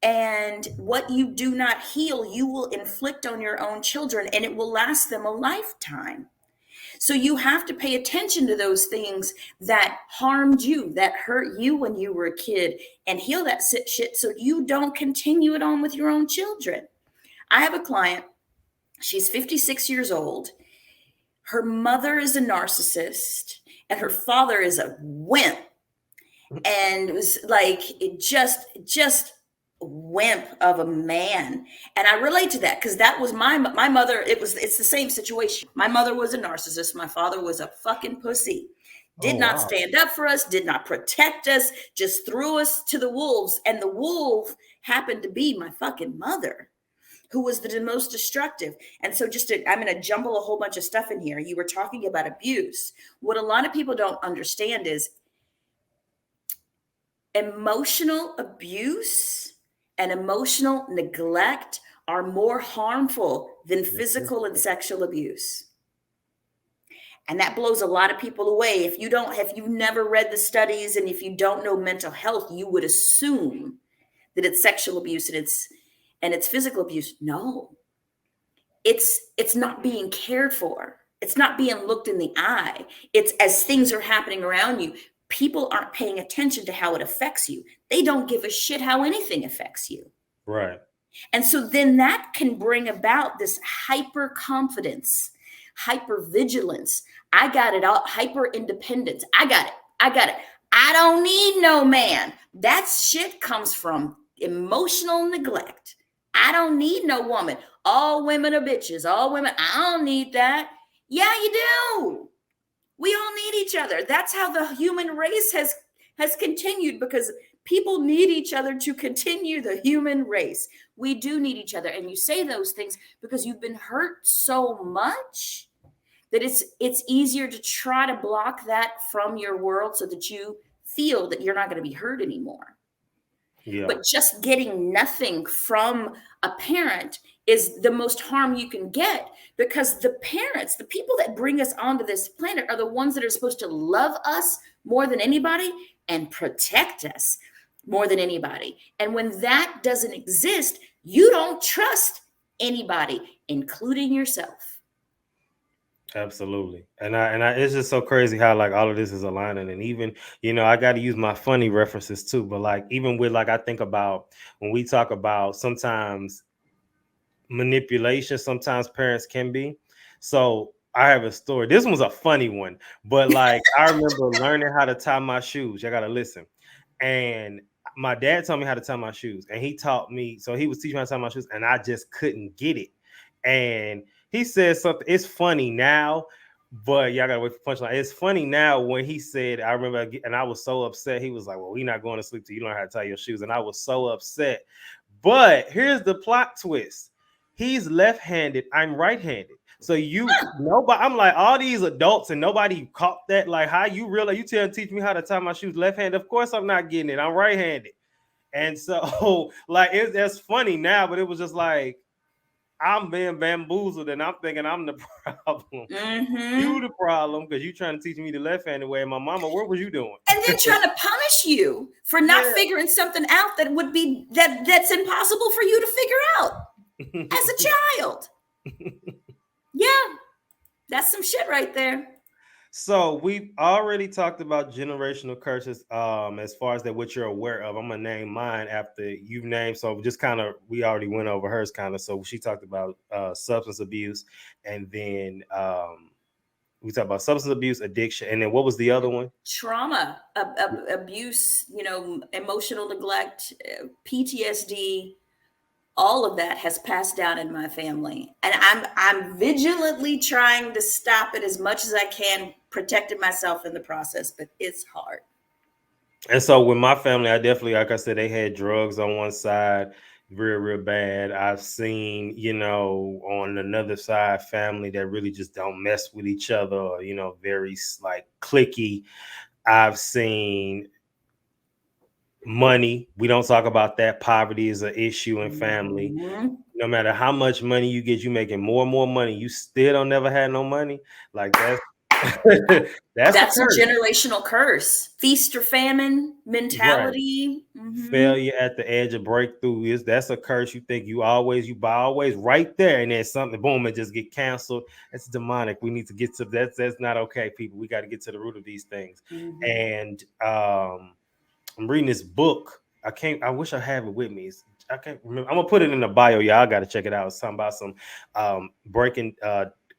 And what you do not heal, you will inflict on your own children, and it will last them a lifetime. So you have to pay attention to those things that harmed you, that hurt you when you were a kid, and heal that shit so you don't continue it on with your own children. I have a client, she's 56 years old. Her mother is a narcissist, and her father is a wimp. And it was like it just wimp of a man. And I relate to that because that was my mother. It's the same situation. My mother was a narcissist. My father was a fucking pussy. Oh Did not wow. stand up for us, did not protect us, just threw us to the wolves. And the wolf happened to be my fucking mother, who was the most destructive. And so I'm going to jumble a whole bunch of stuff in here. You were talking about abuse. What a lot of people don't understand is emotional abuse and emotional neglect are more harmful than physical and sexual abuse. And that blows a lot of people away. If you've never read the studies and if you don't know mental health, you would assume that it's sexual abuse and it's physical abuse. No. It's not being cared for. It's not being looked in the eye. It's as things are happening around you, people aren't paying attention to how it affects you. They don't give a shit how anything affects you. Right. And so then that can bring about this hyper confidence, hyper vigilance. I got it all, hyper independence. I got it. I got it. I don't need no man. That shit comes from emotional neglect. I don't need no woman. All women are bitches. All women, I don't need that. Yeah, you do. We all need each other. That's how the human race has continued, because people need each other to continue the human race. We do need each other. And you say those things because you've been hurt so much that it's easier to try to block that from your world so that you feel that you're not going to be hurt anymore. Yeah. But just getting nothing from a parent is the most harm you can get, because the parents, the people that bring us onto this planet, are the ones that are supposed to love us more than anybody and protect us more than anybody. And when that doesn't exist, you don't trust anybody, including yourself. Absolutely. And I it's just so crazy how like all of this is aligning. And even, I got to use my funny references too, but like even with like I think about when we talk about sometimes manipulation, sometimes parents can be. So I have a story. This one's a funny one, but like I remember learning how to tie my shoes. Y'all gotta listen. And my dad taught me how to tie my shoes, and he taught me. So he was teaching me how to tie my shoes, and I just couldn't get it. And he said something. It's funny now, but y'all gotta wait for punchline. It's funny now when he said, I remember, and I was so upset. He was like, "Well, we're not going to sleep till you learn how to tie your shoes," and I was so upset. But here's the plot twist. He's left-handed. I'm right-handed. So nobody, I'm like, all these adults and nobody caught that. Like, how you really, teach me how to tie my shoes left-handed. Of course, I'm not getting it. I'm right-handed. And so, like, that's funny now, but it was just like, I'm being bamboozled and I'm thinking I'm the problem. Mm-hmm. You the problem because you trying to teach me the left-handed way. My mama, what was you doing? And then trying to punish you for not figuring something out that would be that's impossible for you to figure out as a child. Yeah, that's some shit right there. So we've already talked about generational curses. As far as that, what you're aware of, I'm gonna name mine after you've named. So just kind of, we already went over hers, kind of. So she talked about substance abuse, and then We talked about substance abuse, addiction, and then what was the other one? Trauma, abuse, emotional neglect, PTSD, all of that has passed down in my family, and I'm vigilantly trying to stop it as much as I can, protecting myself in the process, but it's hard. And so with my family, I definitely, like I said, they had drugs on one side, real bad. I've seen, on another side, family that really just don't mess with each other, or, very like clicky. I've seen money. We don't talk about that. Poverty is an issue in family. Mhm. No matter how much money you get, you making more and more money. You still don't never had no money. Like that's that's a That's a curse. generational curse. Feast or famine Right. mentality. Mhm. Failure at the edge of breakthrough that's a curse. You think you buy always right there, and then something boom, it just get canceled. It's demonic. We need to get to that's not okay, people. We got to get to the root of these things. Mhm. And I'm reading this book. I wish I have it with me. I can't remember. I'm gonna put it in the bio. Y'all got to check it out. It's talking about some breaking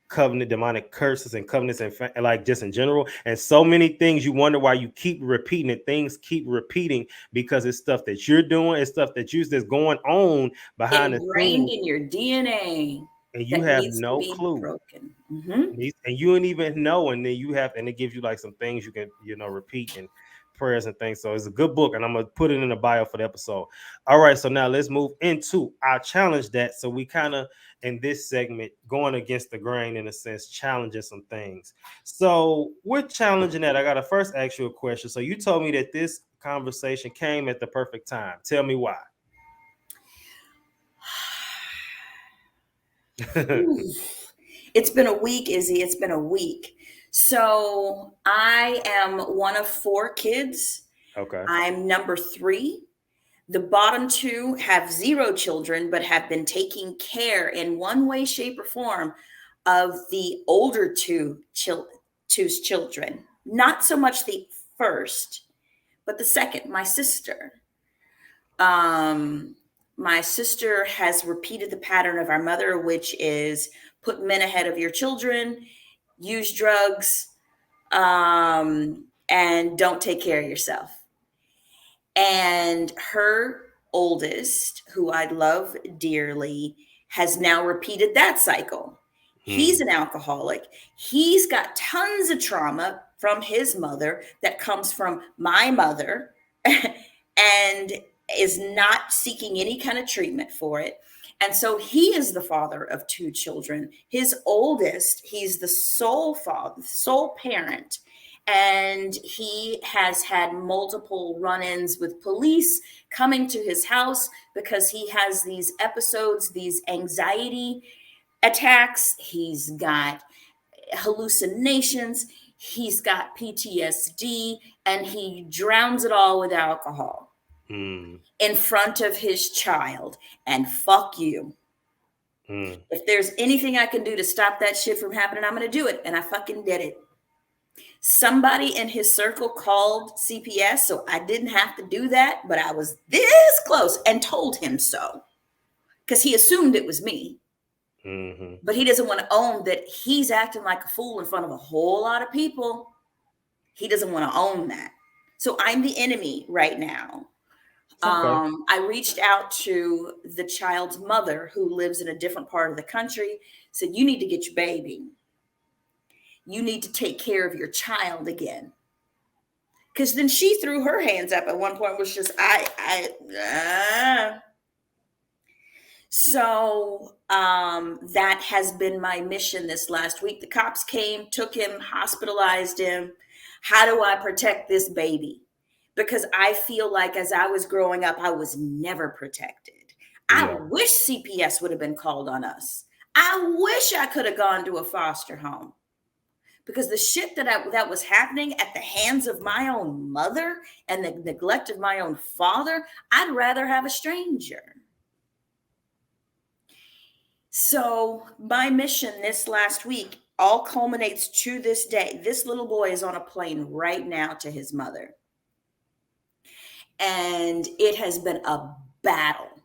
covenant, demonic curses and covenants, and like just in general, and so many things. You wonder why you keep repeating it. Things keep repeating because it's stuff that you're doing. It's stuff that's going on behind the Ingrained scenes, in your DNA and you that have needs to no be clue. broken. Mhm. And you don't even know, and then and it gives you like some things you can repeat and prayers and things. So it's a good book, and I'm gonna put it in the bio for the episode. All right, so now let's move into our challenge that. So we kind of in this segment going against the grain in a sense, challenging some things. So we're challenging that. I gotta first ask you a question. So you told me that this conversation came at the perfect time. Tell me why. It's been a week, Izzy. It's been a week. So I am one of 4 kids. Okay. I'm number 3. The bottom 2 have 0 children, but have been taking care in one way, shape, or form of the older two's children. Not so much the first, but the second, my sister. Um, my sister has repeated the pattern of our mother, which is put men ahead of your children, use drugs, and don't take care of yourself. And her oldest, who I love dearly, has now repeated that cycle. He's an alcoholic. He's got tons of trauma from his mother that comes from my mother and is not seeking any kind of treatment for it. And so he is the father of 2 children. His oldest, he's the sole father, sole parent. And he has had multiple run-ins with police coming to his house because he has these episodes, these anxiety attacks. He's got hallucinations. He's got PTSD, and he drowns it all with alcohol in front of his child. And fuck you. If there's anything I can do to stop that shit from happening, I'm going to do it. And I fucking did it. Somebody in his circle called CPS, so I didn't have to do that, but I was this close and told him so because he assumed it was me. But he doesn't want to own that he's acting like a fool in front of a whole lot of people. He doesn't want to own that. So I'm the enemy right now. Okay. I reached out to the child's mother who lives in a different part of the country, said, you need to get your baby. You need to take care of your child again. Because then she threw her hands up at one point, was just, So that has been my mission this last week. The cops came, took him, hospitalized him. How do I protect this baby? Because I feel like as I was growing up, I was never protected. I wish CPS would have been called on us. I wish I could have gone to a foster home. Because the shit that was happening at the hands of my own mother and the neglect of my own father, I'd rather have a stranger. So my mission this last week all culminates to this day. This little boy is on a plane right now to his mother. And it has been a battle.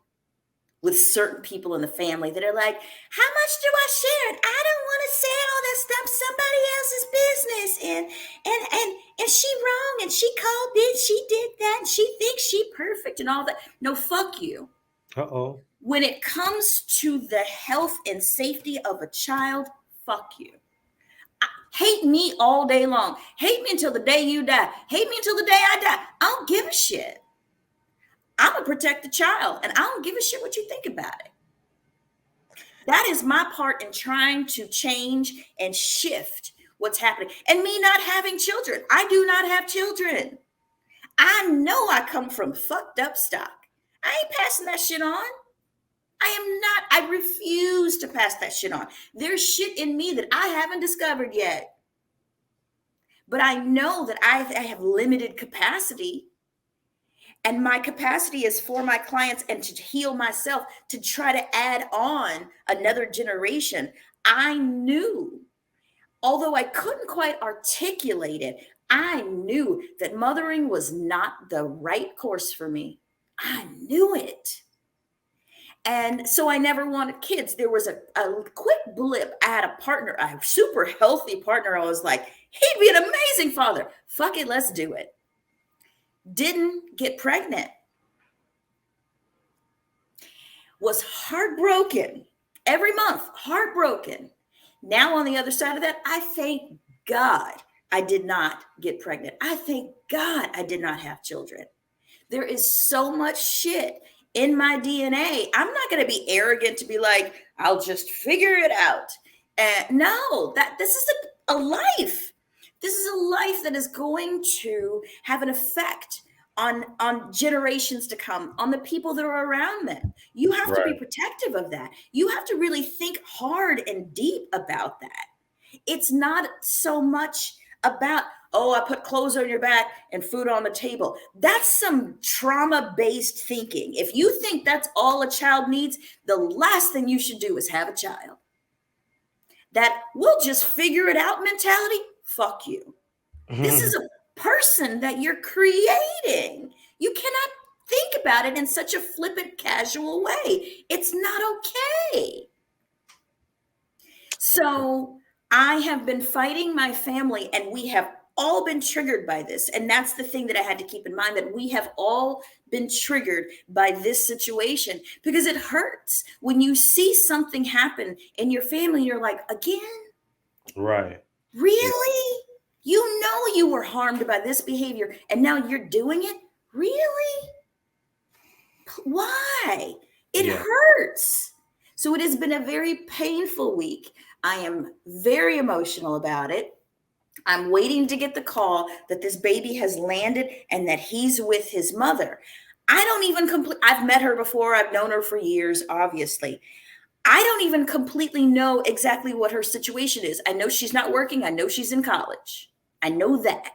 with certain people in the family that are like, how much do I share? I don't want to say all that stuff, somebody else's business. And she wrong, and she called this, she did that, and she thinks she perfect and all that. No, fuck you. Uh-oh. When it comes to the health and safety of a child, fuck you. Hate me all day long. Hate me until the day you die. Hate me until the day I die. I don't give a shit. I'm going to protect the child, and I don't give a shit what you think about it. That is my part in trying to change and shift what's happening. And me not having children. I do not have children. I know I come from fucked up stock. I ain't passing that shit on. I refuse to pass that shit on. There's shit in me that I haven't discovered yet. But I know that I have limited capacity. And my capacity is for my clients and to heal myself, to try to add on another generation. I knew, although I couldn't quite articulate it, I knew that mothering was not the right course for me. I knew it. And so I never wanted kids. There was a quick blip. I had a partner, a super healthy partner. I was like, he'd be an amazing father. Fuck it, let's do it. Didn't get pregnant. Was heartbroken every month, heartbroken. Now on the other side of that, I thank God I did not get pregnant. I thank God I did not have children. There is so much shit in my DNA. I'm not going to be arrogant to be like, I'll just figure it out. No, this is a life. This is a life that is going to have an effect on generations to come, on the people that are around them. You have to be protective of that. You have to really think hard and deep about that. It's not so much about, oh, I put clothes on your back and food on the table. That's some trauma-based thinking. If you think that's all a child needs, the last thing you should do is have a child. That we'll just figure it out mentality, fuck you. This is a person that you're creating. You cannot think about it in such a flippant, casual way. It's not okay. So I have been fighting my family, and we have all been triggered by this. And that's the thing that I had to keep in mind, that we have all been triggered by this situation, because it hurts when you see something happen in your family. You're like, again? Right. Really? You know you were harmed by this behavior, and now you're doing it? Really? Why? It hurts. So it has been a very painful week. I am very emotional about it. I'm waiting to get the call that this baby has landed and that he's with his mother. I don't even I've met her before. I've known her for years, obviously. I don't even completely know exactly what her situation is. I know she's not working. I know she's in college. I know that.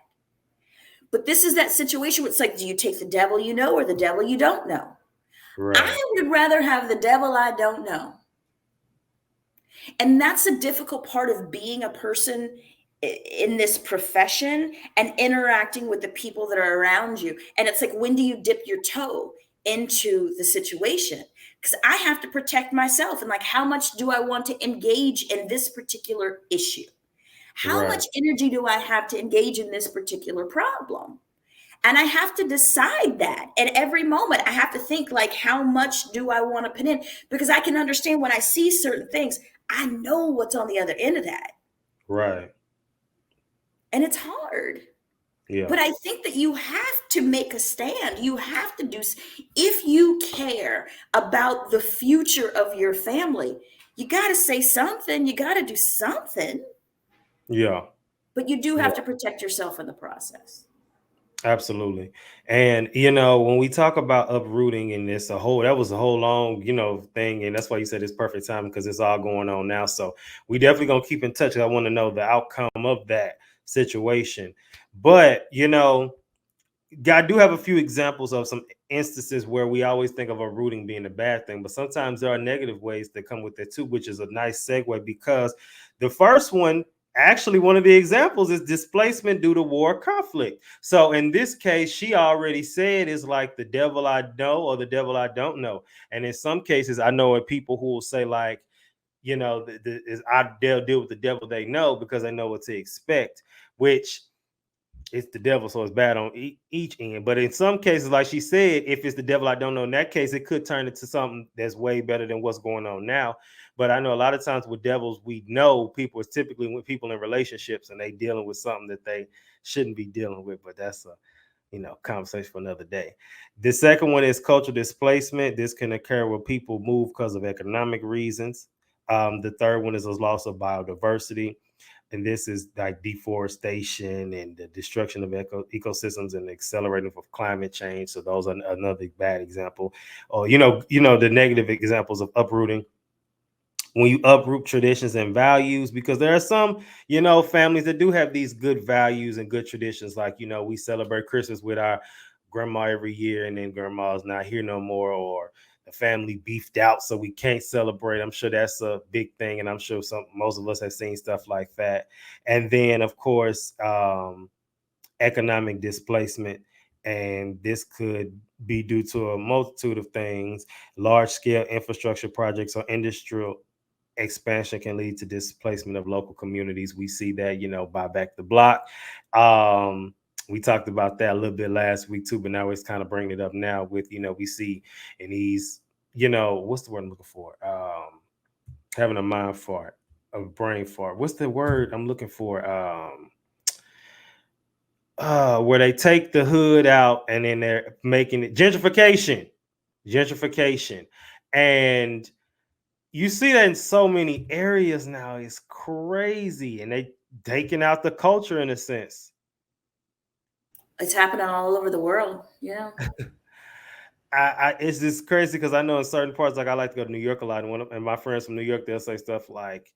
But this is that situation where it's like, do you take the devil you know or the devil you don't know? Right. I would rather have the devil I don't know. And that's a difficult part of being a person in this profession and interacting with the people that are around you. And it's like, when do you dip your toe into the situation? Because I have to protect myself. And like, how much do I want to engage in this particular issue? How much energy do I have to engage in this particular problem? And I have to decide that at every moment. I have to think, like, how much do I want to put in? Because I can understand when I see certain things, I know what's on the other end of that. Right. And it's hard. Yeah. But I think that you have to make a stand. You have to do, if you care about the future of your family, you got to say something. You got to do something. Yeah. But you do have to protect yourself in the process. Absolutely. And, when we talk about uprooting and that was a whole long, thing. And that's why you said it's perfect time, because it's all going on now. So we definitely going to keep in touch. I want to know the outcome of that situation. But, I do have a few examples of some instances where we always think of uprooting being a bad thing, but sometimes there are negative ways that come with it too, which is a nice segue, because the first one actually, one of the examples is displacement due to war conflict. So in this case, she already said it's like the devil I know or the devil I don't know. And in some cases, I know people who will say like, they'll deal with the devil they know because they know what to expect, which it's the devil, so it's bad on each end. But in some cases, like she said, if it's the devil I don't know, in that case, it could turn into something that's way better than what's going on now. But I know a lot of times with devils, we know people is typically with people in relationships and they dealing with something that they shouldn't be dealing with. But that's a conversation for another day. The second one is cultural displacement. This can occur where people move because of economic reasons. The third one is a loss of biodiversity. And this is like deforestation and the destruction of ecosystems and the accelerating of climate change. So those are another bad example. Or the negative examples of uprooting. When you uproot traditions and values, because there are some, families that do have these good values and good traditions. Like, we celebrate Christmas with our grandma every year, and then grandma's not here no more, or the family beefed out, so we can't celebrate. I'm sure that's a big thing. And I'm sure most of us have seen stuff like that. And then, of course, economic displacement. And this could be due to a multitude of things. Large scale infrastructure projects or industrial expansion can lead to displacement of local communities. We see that, buy back the block. We talked about that a little bit last week too, but now it's kind of bringing it up now with, we see in these, what's the word I'm looking for? Having a mind fart, a brain fart. What's the word I'm looking for? Where they take the hood out and then they're making it gentrification. And you see that in so many areas now. It's crazy. And they taking out the culture in a sense. It's happening all over the world. Yeah. It's just crazy because I know in certain parts, like I like to go to New York a lot. And my friends from New York, they'll say stuff like,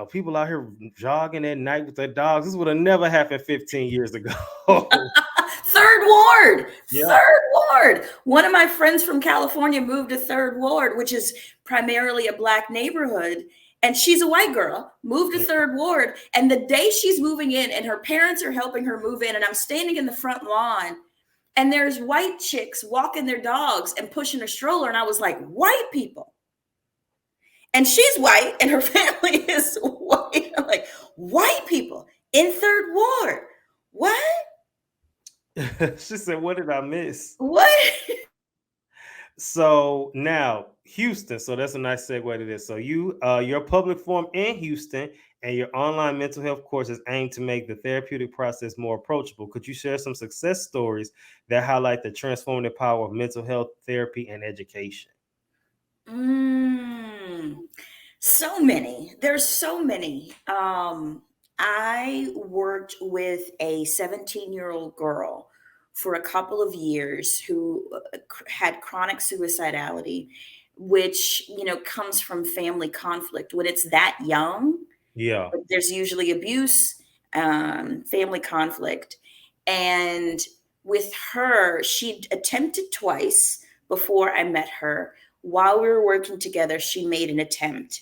people out here jogging at night with their dogs. This would have never happened 15 years ago. Third Ward. Yeah. Third Ward. One of my friends from California moved to Third Ward, which is primarily a Black neighborhood. And she's a white girl, moved to Third Ward. And the day she's moving in and her parents are helping her move in, and I'm standing in the front lawn, and there's white chicks walking their dogs and pushing a stroller. And I was like, white people. And she's white and her family is white. I'm like, white people in Third Ward. What? She said, what did I miss? What? So now Houston. So that's a nice segue to this. So your public forum in Houston and your online mental health courses aim to make the therapeutic process more approachable. Could you share some success stories that highlight the transformative power of mental health therapy and education? So many. There's so many. I worked with a 17-year-old girl for a couple of years who had chronic suicidality, which, comes from family conflict. When it's that young, Yeah. there's usually abuse, family conflict. And with her, she attempted twice before I met her. While we were working together, she made an attempt.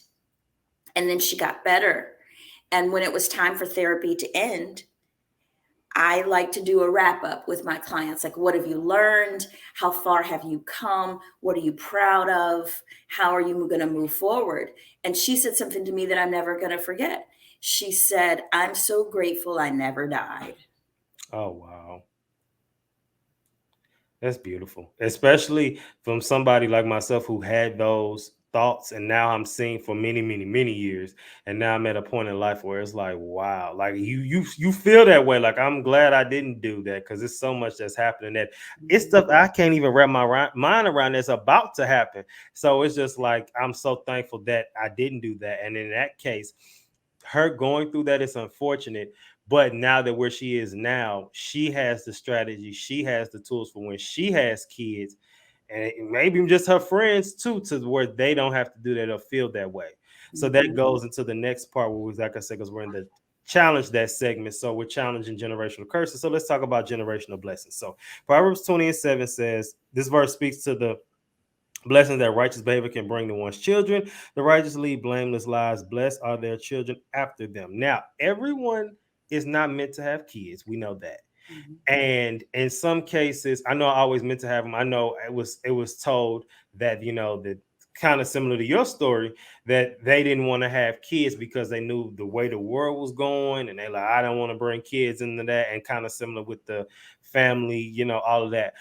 And then she got better. And when it was time for therapy to end, I like to do a wrap up with my clients. Like, what have you learned? How far have you come? What are you proud of? How are you going to move forward? And she said something to me that I'm never going to forget. She said, I'm so grateful I never died. Oh, wow. That's beautiful, especially from somebody like myself who had those thoughts, and now I'm seeing for many, many, many years, and now I'm at a point in life where it's like, wow, like you feel that way. Like, I'm glad I didn't do that because it's so much that's happening that it's stuff I can't even wrap my mind around that's about to happen. So it's just like I'm so thankful that I didn't do that, and in that case, her going through that is unfortunate. But now that where she is now, she has the strategy, she has the tools for when she has kids, and maybe just her friends too, to where they don't have to do that or feel that way. So that goes into the next part where we, like I said, because we're in the challenge that segment. So we're challenging generational curses. So let's talk about generational blessings. So Proverbs 20:7 says, this verse speaks to the Blessings that righteous behavior can bring to one's children. The righteous lead blameless lives. Blessed are their children after them. Now, everyone is not meant to have kids. We know that. Mhm. And in some cases, I know I always meant to have them. I know it was told that, that kind of similar to your story, that they didn't want to have kids because they knew the way the world was going, and they like, I don't want to bring kids into that, and kind of similar with the family, all of that.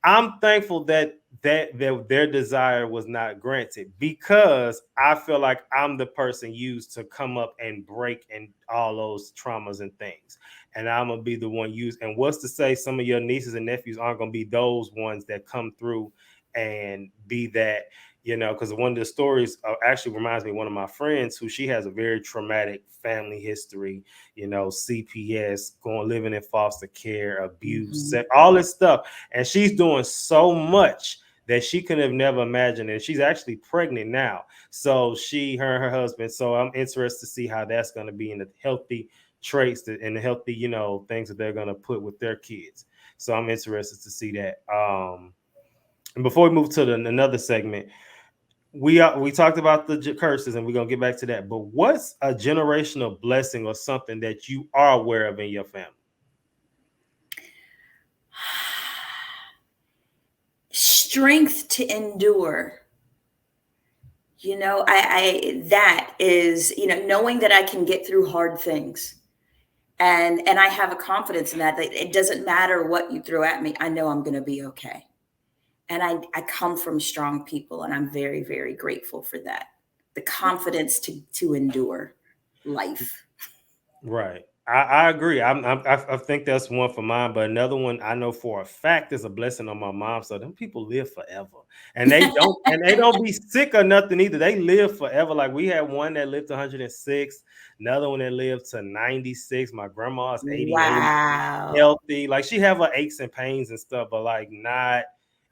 I'm thankful that their desire was not granted, because I feel like I'm the person used to come up and break and all those traumas and things. And I'm gonna be the one used. And what's to say some of your nieces and nephews aren't gonna be those ones that come through and be that, because one of the stories actually reminds me of one of my friends who, she has a very traumatic family history, CPS, living in foster care, abuse, all this stuff. And she's doing so much that she could have never imagined. And she's actually pregnant now. So her and her husband. So I'm interested to see how that's going to be in the healthy traits and the healthy, things that they're going to put with their kids. So I'm interested to see that. And before we move to another segment, we talked about the curses, and we're going to get back to that. But what's a generational blessing or something that you are aware of in your family? Strength to endure. That is, knowing that I can get through hard things. And I have a confidence in that it doesn't matter what you throw at me. I know I'm going to be okay. And I come from strong people, and I'm very, very grateful for that. The confidence to endure life. Right. I agree. I think that's one for mine, but another one I know for a fact is a blessing on my mom. So them people live forever, and they don't be sick or nothing either. They live forever. Like, we had one that lived 106, another one that lived to 96. My grandma's 88, Wow. healthy. Like, she have her aches and pains and stuff, but like not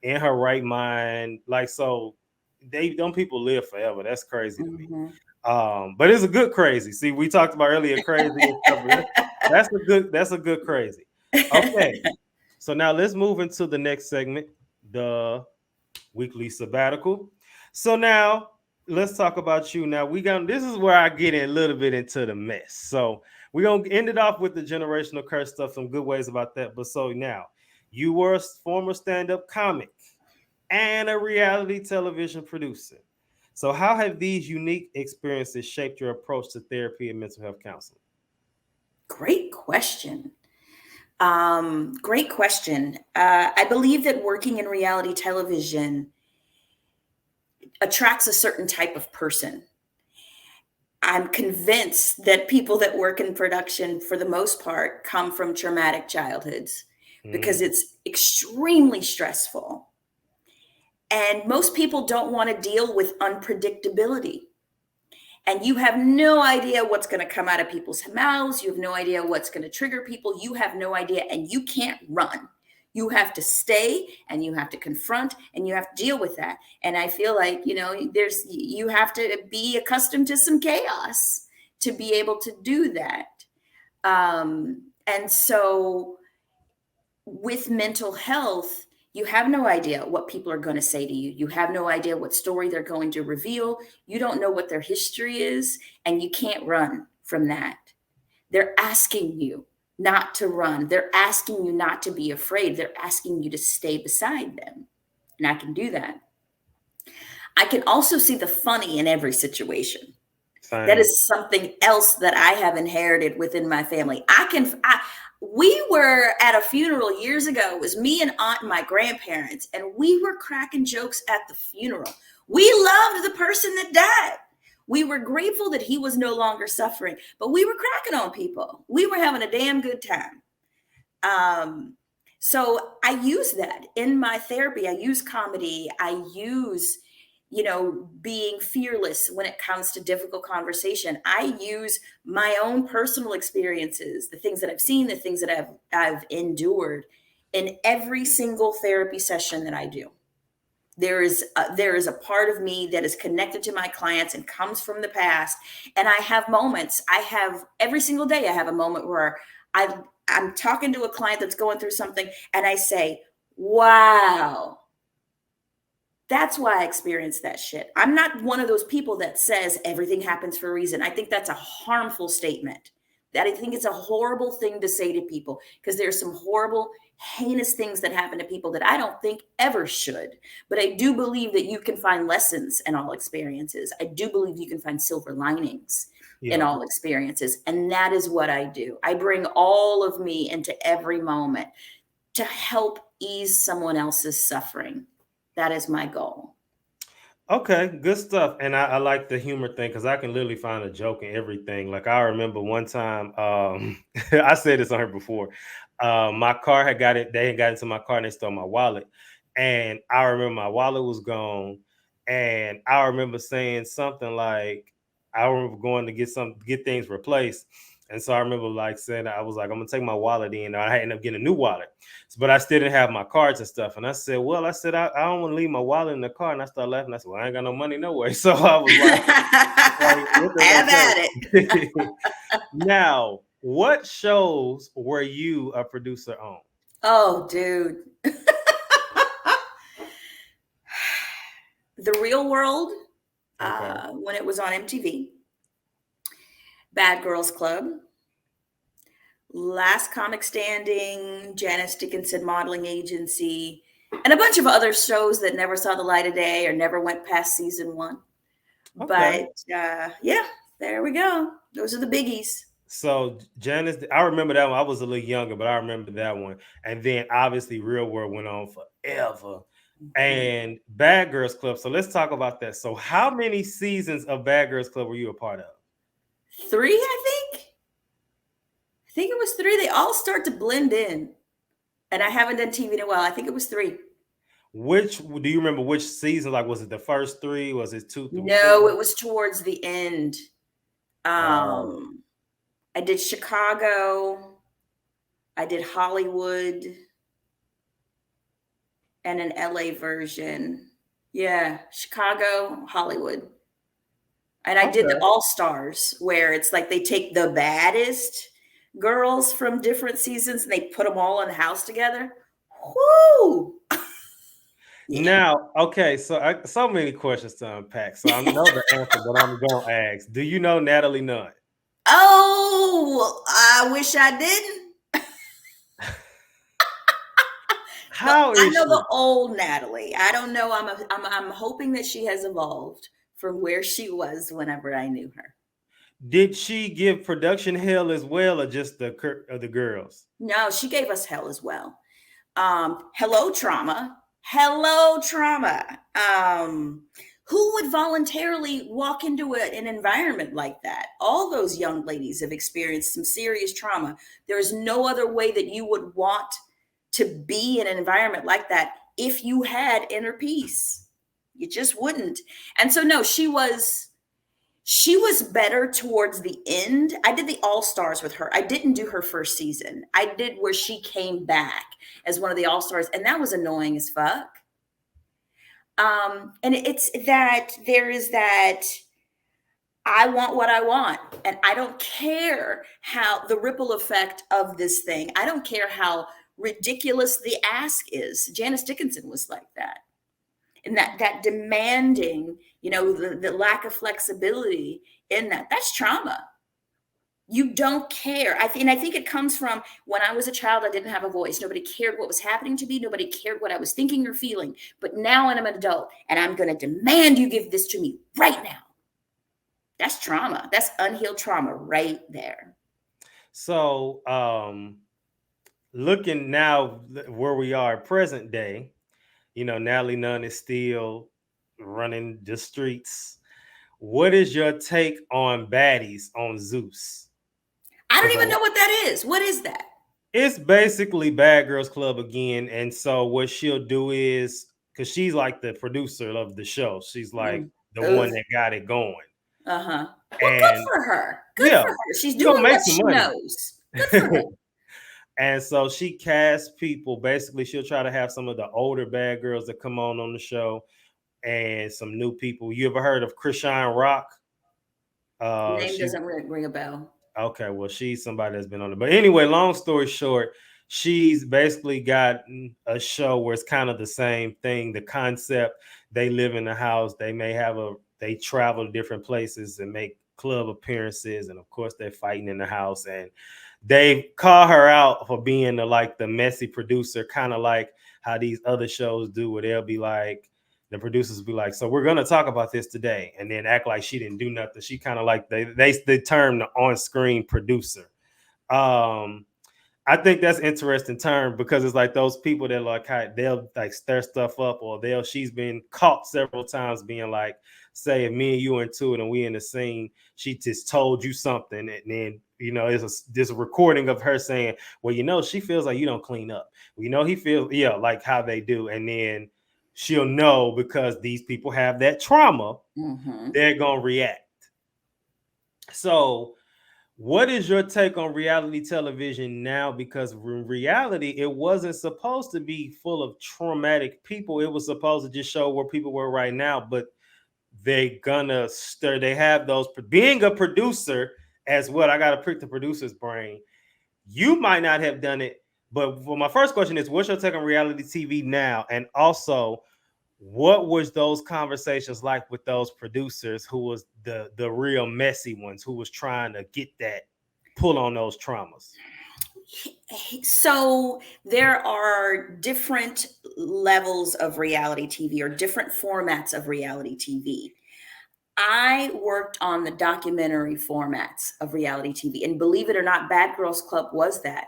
in her right mind. Like, so them people live forever. That's crazy to me. Mm-hmm. But it's a good crazy. See, we talked about earlier crazy and stuff. That's a good crazy. Okay. So now let's move into the next segment, the weekly sabbatical. So now let's talk about you. Now this is where I get a little bit into the mess. So we're gonna end it off with the generational curse stuff, some good ways about that. But so now, you were a former stand-up comic and a reality television producer. So how have these unique experiences shaped your approach to therapy and mental health counseling? Great question. Great question. I believe that working in reality television attracts a certain type of person. I'm convinced that people that work in production, for the most part, come from traumatic childhoods because it's extremely stressful. And most people don't want to deal with unpredictability. And you have no idea what's going to come out of people's mouths. You have no idea what's going to trigger people. You have no idea, and you can't run. You have to stay, and you have to confront, and you have to deal with that. And I feel like, you have to be accustomed to some chaos to be able to do that. And so with mental health, you have no idea what people are going to say to you. You have no idea what story they're going to reveal. You don't know what their history is, and you can't run from that. They're asking you not to run. They're asking you not to be afraid. They're asking you to stay beside them. And I can do that. I can also see the funny in every situation. Same. That is something else that I have inherited within my family. We were at a funeral years ago. It was me and aunt and my grandparents, and we were cracking jokes at the funeral. We loved the person that died. We were grateful that he was no longer suffering, but we were cracking on people. We were having a damn good time. So I use that in my therapy. I use comedy. I use being fearless when it comes to difficult conversation. I use my own personal experiences, the things that I've seen, the things that I've endured in every single therapy session that I do. There is a part of me that is connected to my clients and comes from the past. And I have moments. Every single day, I have a moment where I'm talking to a client that's going through something, and I say, wow, That's why I experienced that shit. I'm not one of those people that says everything happens for a reason. I think that's a harmful statement. That I think it's a horrible thing to say to people, because there's some horrible, heinous things that happen to people that I don't think ever should. But I do believe that you can find lessons in all experiences. I do believe you can find silver linings in all experiences. And that is what I do. I bring all of me into every moment to help ease someone else's suffering. That is my goal. Okay, good stuff. And I like the humor thing because I can literally find a joke in everything. Like I remember one time, I said this on here before. My car had got it, they had got into my car and they stole my wallet. And I remember my wallet was gone. And I remember saying something like, I remember going to get things replaced. And so I remember like saying, I was like, I'm gonna take my wallet in. I ended up getting a new wallet, but I still didn't have my cards and stuff. And I said, well, I don't want to leave my wallet in the car. And I started laughing. I said, well, I ain't got no money no way. So I was like have at it. Now, what shows were you a producer on? Oh, dude. The Real World, when it was on MTV. Bad Girls Club, Last Comic Standing, Janice Dickinson Modeling Agency, and a bunch of other shows that never saw the light of day or never went past season 1. Okay. But yeah, there we go. Those are the biggies. So Janice, I remember that one. I was a little younger, but I remember that one. And then obviously Real World went on forever. And Bad Girls Club. So let's talk about that. So how many seasons of Bad Girls Club were you a part of? 3, I think. I think it was 3. They all start to blend in. And I haven't done TV in a while. I think it was 3. Which do you remember which season? Like, was it the first 3? Was it 2 through No, 4? it was towards the end. I did Chicago. I did Hollywood. And an LA version. Yeah, Chicago, Hollywood. And I did the All Stars, where it's like they take the baddest girls from different seasons and they put them all in the house together. Whoo! Yeah. Now, okay, so so many questions to unpack. So I know the answer, but I'm gonna ask: do you know Natalie Nunn? Oh, I wish I didn't. How is I know she? the old Natalie. I don't know. I'm hoping that she has evolved from where she was whenever I knew her. Did she give production hell as well, or just the girls? No, she gave us hell as well. Hello, trauma. Hello, trauma. Who would voluntarily walk into an environment like that? All those young ladies have experienced some serious trauma. There is no other way that you would want to be in an environment like that if you had inner peace. You just wouldn't. And so, no, she was better towards the end. I did the All Stars with her. I didn't do her first season. I did where she came back as one of the All Stars, and that was annoying as fuck. And it's that there is that I want what I want, and I don't care how the ripple effect of this thing. I don't care how ridiculous the ask is. Janice Dickinson was like that. And that demanding, the lack of flexibility in that's trauma. You don't care. I think it comes from when I was a child, I didn't have a voice. Nobody cared what was happening to me. Nobody cared what I was thinking or feeling. But now I'm an adult and I'm going to demand you give this to me right now. That's trauma. That's unhealed trauma right there. So, looking now where we are present day, Natalie Nunn is still running the streets. What is your take on baddies on Zeus? I don't even know what that is. What is that? It's basically Bad Girls Club again. And so what she'll do is, because she's like the producer of the show, she's like the one that got it going. Uh-huh. Well, good for her. Good for her. She's doing what she knows. Good for her. And so she casts people. Basically, she'll try to have some of the older bad girls that come on the show and some new people. You ever heard of Krishan Rock? Name doesn't ring a bell. Okay, well, she's somebody that's been on it. But anyway, long story short, she's basically got a show where it's kind of the same thing. The concept, they live in the house, they travel to different places and make club appearances, and of course they're fighting in the house, and they call her out for being the messy producer, kind of like how these other shows do, where they'll be like, the producers will be like, so we're gonna talk about this today, and then act like she didn't do nothing. She kind of like they term the on-screen producer. I think that's interesting term, because it's like those people that they'll like stir stuff up, or she's been caught several times being like, say if me and you into it and we in the scene, she just told you something, and then there's a recording of her saying, well, she feels like you don't clean up. Well, he feels like how they do, and then she'll know, because these people have that trauma, they're gonna react. So what is your take on reality television now? Because in reality, it wasn't supposed to be full of traumatic people. It was supposed to just show where people were right now. But they have those, being a producer as well. I got to prick the producer's brain. You might not have done it. But my first question is, what's your take on reality TV now? And also, what was those conversations like with those producers who was the real messy ones, who was trying to get that pull on those traumas? So there are different levels of reality TV, or different formats of reality TV. I worked on the documentary formats of reality TV, and believe it or not, Bad Girls Club was that.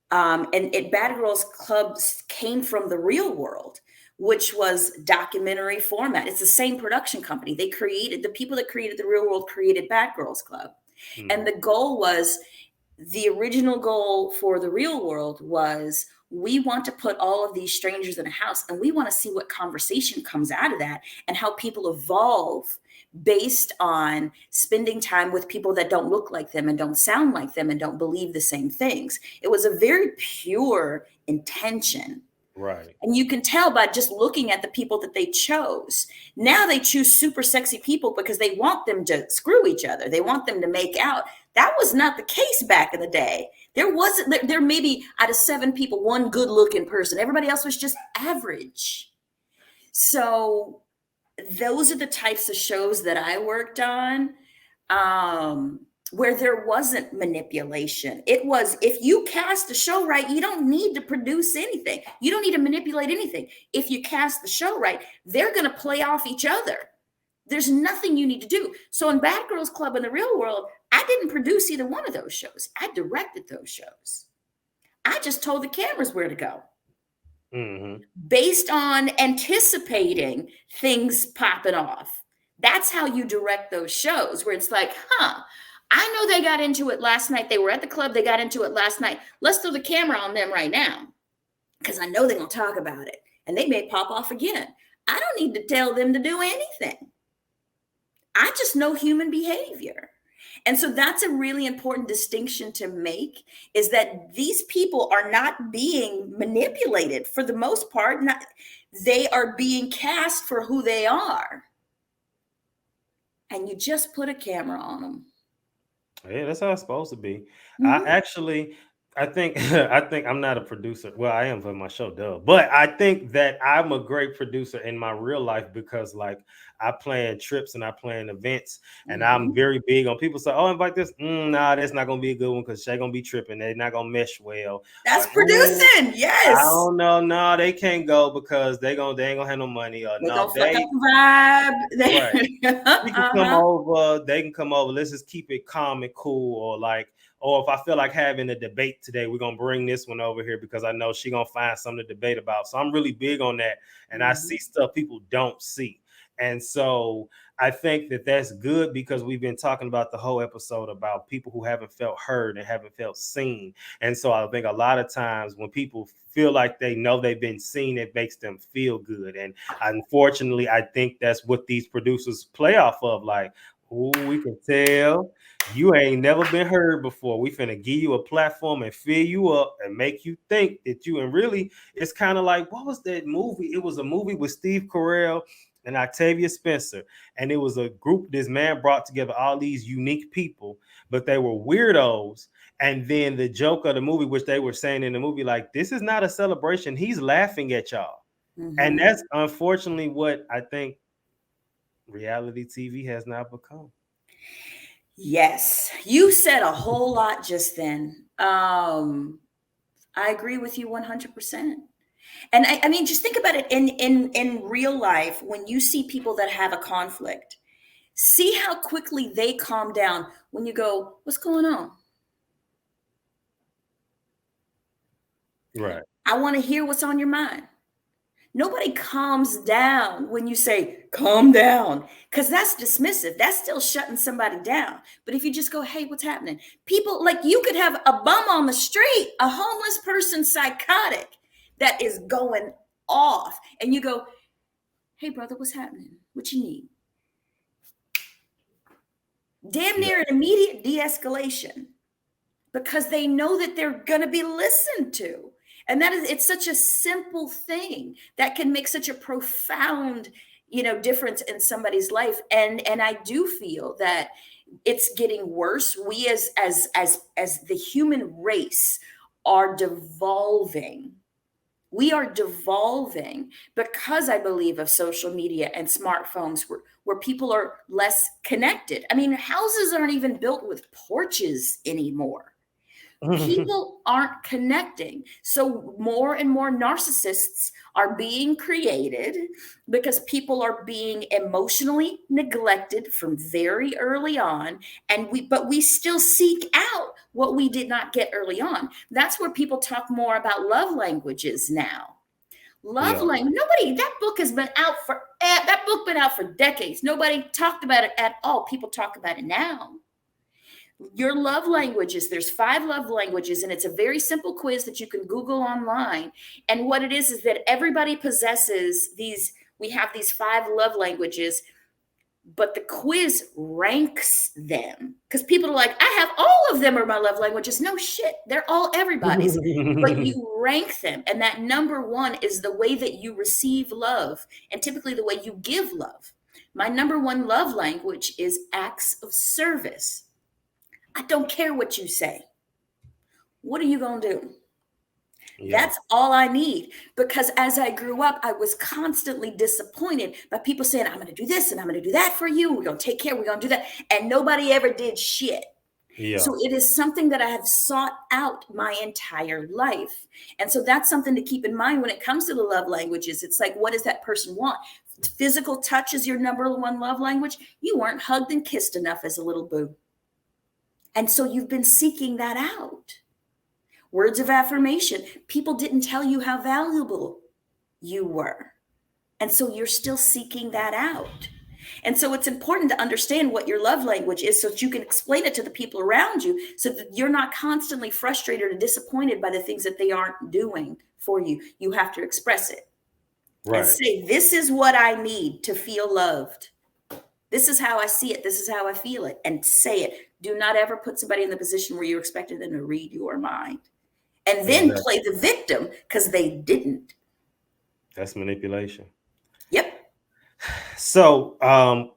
Bad Girls Club came from the real world, which was documentary format. It's the same production company. The people that created the real world created Bad Girls Club. And the goal was, the original goal for the real world was, we want to put all of these strangers in a house, and we want to see what conversation comes out of that, and how people evolve based on spending time with people that don't look like them and don't sound like them and don't believe the same things. It was a very pure intention. Right. And you can tell by just looking at the people that they chose. Now they choose super sexy people because they want them to screw each other. They want them to make out. That was not the case back in the day. There may be, out of 7 people, 1 good looking person. Everybody else was just average. So those are the types of shows that I worked on, where there wasn't manipulation. It was, if you cast the show right, you don't need to produce anything. You don't need to manipulate anything. If you cast the show right, they're going to play off each other. There's nothing you need to do. So in Bad Girls Club in the real world, I didn't produce either one of those shows. I directed those shows. I just told the cameras where to go. Based on anticipating things popping off. That's how you direct those shows, where it's like, I know they got into it last night. They were at the club. They got into it last night. Let's throw the camera on them right now, because I know they're going to talk about it, and they may pop off again. I don't need to tell them to do anything. I just know human behavior. And so that's a really important distinction to make, is that these people are not being manipulated for the most part. They are being cast for who they are. And you just put a camera on them. Yeah, that's how it's supposed to be. I think I'm not a producer. Well, I am for my show, duh. But I think that I'm a great producer in my real life, because like I plan trips and I plan events, and I'm very big on people say, "Oh, invite this." Nah, that's not gonna be a good one because they're gonna be tripping. They're not gonna mesh well. That's producing, yes. I don't know. No, they can't go because they ain't gonna have no money. Or they no, fuck up the vibe. Right. We can come over. They can come over. Let's just keep it calm and cool, or like. Or if I feel like having a debate today, we're going to bring this one over here because I know she's going to find something to debate about. So I'm really big on that. And I see stuff people don't see. And so I think that that's good, because we've been talking about the whole episode about people who haven't felt heard and haven't felt seen. And so I think a lot of times when people feel like they know they've been seen, it makes them feel good. And unfortunately, I think that's what these producers play off of. Like, we can tell you ain't never been heard before. We finna give you a platform and fill you up and make you think that you, and really it's kind of like, what was that movie? It was a movie with Steve Carell and Octavia Spencer. And it was a group, this man brought together all these unique people, but they were weirdos. And then the joke of the movie, which they were saying in the movie, like, this is not a celebration. He's laughing at y'all. And that's unfortunately what I think reality TV has now become. Yes, you said a whole lot just then. I agree with you 100%. And I mean, just think about it in real life. When you see people that have a conflict, see how quickly they calm down when you go, "What's going on? Right. I want to hear what's on your mind." Nobody calms down when you say, "Calm down," because that's dismissive. That's still shutting somebody down. But if you just go, "Hey, what's happening?" People, like, you could have a bum on the street, a homeless person, psychotic, that is going off. And you go, "Hey, brother, what's happening? What you need?" Damn near an immediate de-escalation, because they know that they're going to be listened to. And it's such a simple thing that can make such a profound, difference in somebody's life. And I do feel that it's getting worse. We as the human race are devolving. We are devolving because I believe of social media and smartphones where people are less connected. I mean, houses aren't even built with porches anymore. People aren't connecting. So more and more narcissists are being created because people are being emotionally neglected from very early on. But we still seek out what we did not get early on. That's where people talk more about love languages now. Language. That book has been out been out for decades. Nobody talked about it at all. People talk about it now. Your love languages, there's 5 love languages, and it's a very simple quiz that you can Google online. And what it is that everybody possesses we have these 5 love languages, but the quiz ranks them because people are like, "I have all of them are my love languages." No shit, they're all everybody's. But you rank them, and that number 1 is the way that you receive love, and typically the way you give love. My number 1 love language is acts of service. I don't care what you say. What are you going to do? Yeah. That's all I need. Because as I grew up, I was constantly disappointed by people saying, "I'm going to do this and I'm going to do that for you. We're going to take care. We're going to do that." And nobody ever did shit. Yeah. So it is something that I have sought out my entire life. And so that's something to keep in mind when it comes to the love languages. It's like, what does that person want? Physical touch is your number 1 love language. You weren't hugged and kissed enough as a little boo. And so you've been seeking that out. Words of affirmation. People didn't tell you how valuable you were. And so you're still seeking that out. And so it's important to understand what your love language is so that you can explain it to the people around you so that you're not constantly frustrated or disappointed by the things that they aren't doing for you. You have to express it. Right. And say, "This is what I need to feel loved. This is how I see it. This is how I feel it." And say it. Do not ever put somebody in the position where you're expecting them to read your mind. And then play the victim because they didn't. That's manipulation. Yep. So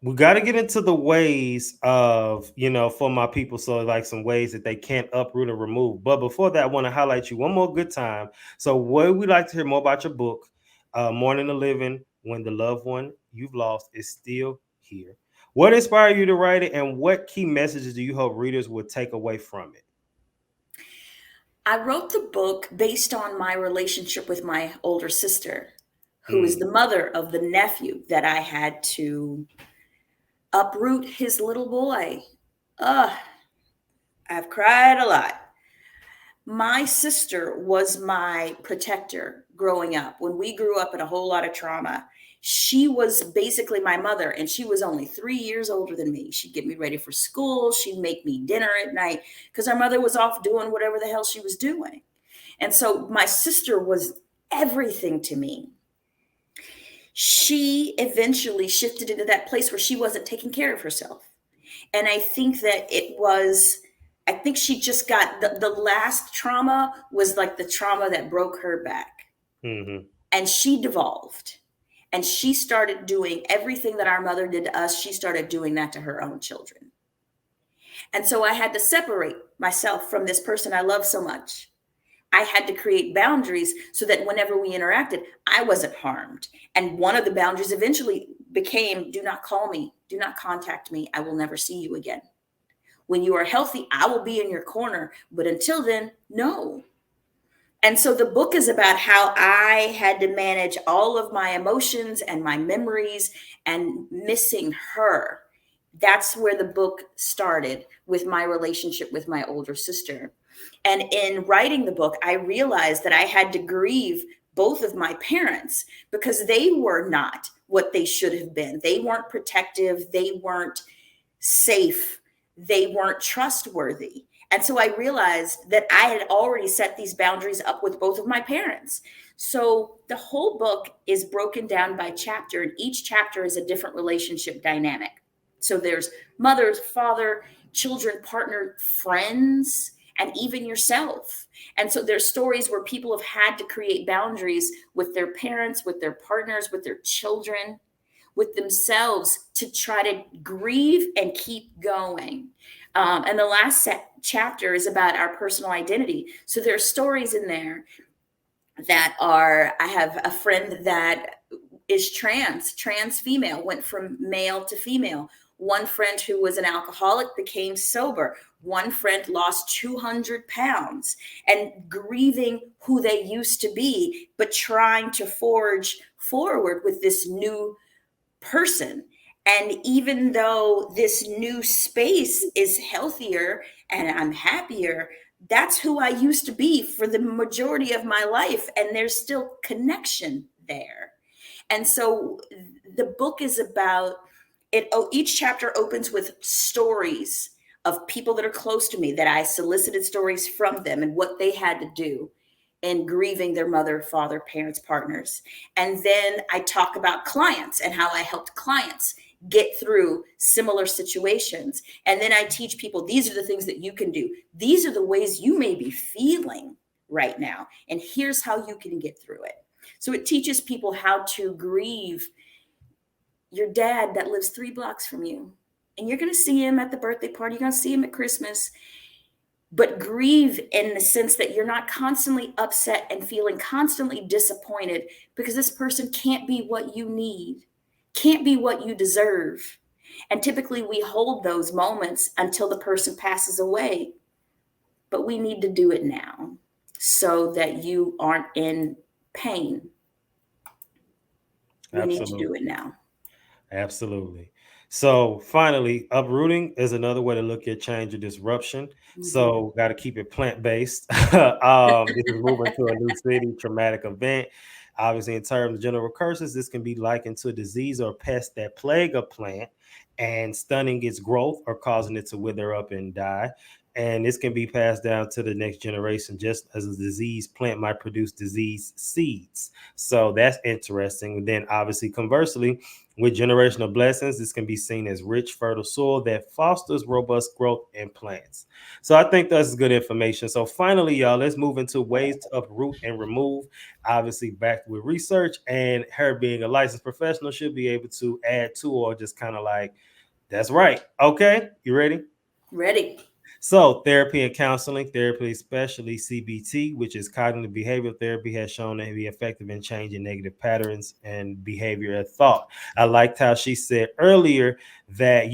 we got to get into the ways of, for my people. So like some ways that they can't uproot or remove. But before that, I want to highlight you one more good time. So what we'd like to hear more about your book, Mourning the Living, When the Loved One You've Lost is Still Here. What inspired you to write it, and what key messages do you hope readers will take away from it? I wrote the book based on my relationship with my older sister, who is the mother of the nephew that I had to uproot his little boy. I've cried a lot. My sister was my protector growing up. When we grew up in a whole lot of trauma, she was basically my mother, and she was only 3 years older than me. She'd get me ready for school. She'd make me dinner at night because our mother was off doing whatever the hell she was doing. And so my sister was everything to me. She eventually shifted into that place where she wasn't taking care of herself. And I think that I think she just got the last trauma was like the trauma that broke her back. Mm-hmm. And she devolved. And she started doing everything that our mother did to us. She started doing that to her own children. And so I had to separate myself from this person I love so much. I had to create boundaries so that whenever we interacted, I wasn't harmed. And one of the boundaries eventually became, do not call me, do not contact me. I will never see you again. When you are healthy, I will be in your corner. But until then, no. And so the book is about how I had to manage all of my emotions and my memories and missing her. That's where the book started, with my relationship with my older sister. And in writing the book, I realized that I had to grieve both of my parents because they were not what they should have been. They weren't protective, they weren't safe, they weren't trustworthy. And so I realized that I had already set these boundaries up with both of my parents. So the whole book is broken down by chapter, and each chapter is a different relationship dynamic. So there's mother, father, children, partner, friends, and even yourself. And so there's stories where people have had to create boundaries with their parents, with their partners, with their children, with themselves, to try to grieve and keep going. And the last chapter is about our personal identity. So there are stories in there that are, I have a friend that is trans female, went from male to female. One friend who was an alcoholic became sober. One friend lost 200 pounds, and grieving who they used to be, but trying to forge forward with this new person. And even though this new space is healthier and I'm happier, that's who I used to be for the majority of my life. And there's still connection there. And so the book is about it. Each chapter opens with stories of people that are close to me, that I solicited stories from them and what they had to do in grieving their mother, father, parents, partners. And then I talk about clients and how I helped clients get through similar situations. And then I teach people, these are the things that you can do. These are the ways you may be feeling right now. And here's how you can get through it. So it teaches people how to grieve your dad that lives 3 blocks from you. And you're going to see him at the birthday party. You're going to see him at Christmas. But grieve in the sense that you're not constantly upset and feeling constantly disappointed because this person can't be what you need, can't be what you deserve. And typically we hold those moments until the person passes away. But we need to do it now so that you aren't in pain. We need to do it now. Absolutely. So finally, uprooting is another way to look at change or disruption. So got to keep it plant-based. This is moving to a new city, traumatic event. Obviously, in terms of general curses, this can be likened to a disease or pest that plague a plant and stunning its growth or causing it to wither up and die. And this can be passed down to the next generation, just as a disease plant might produce disease seeds. So that's interesting. And then obviously, conversely, with generational blessings, this can be seen as rich, fertile soil that fosters robust growth in plants. So I think that's good information. So finally, y'all, let's move into ways to uproot and remove. Obviously, backed with research, and her being a licensed professional should be able to add to, or just kind of like, that's right. Okay, you ready? Ready. So, therapy and counseling, therapy, especially CBT, which is cognitive behavioral therapy, has shown to be effective in changing negative patterns and behavior and thought. I liked how she said earlier that,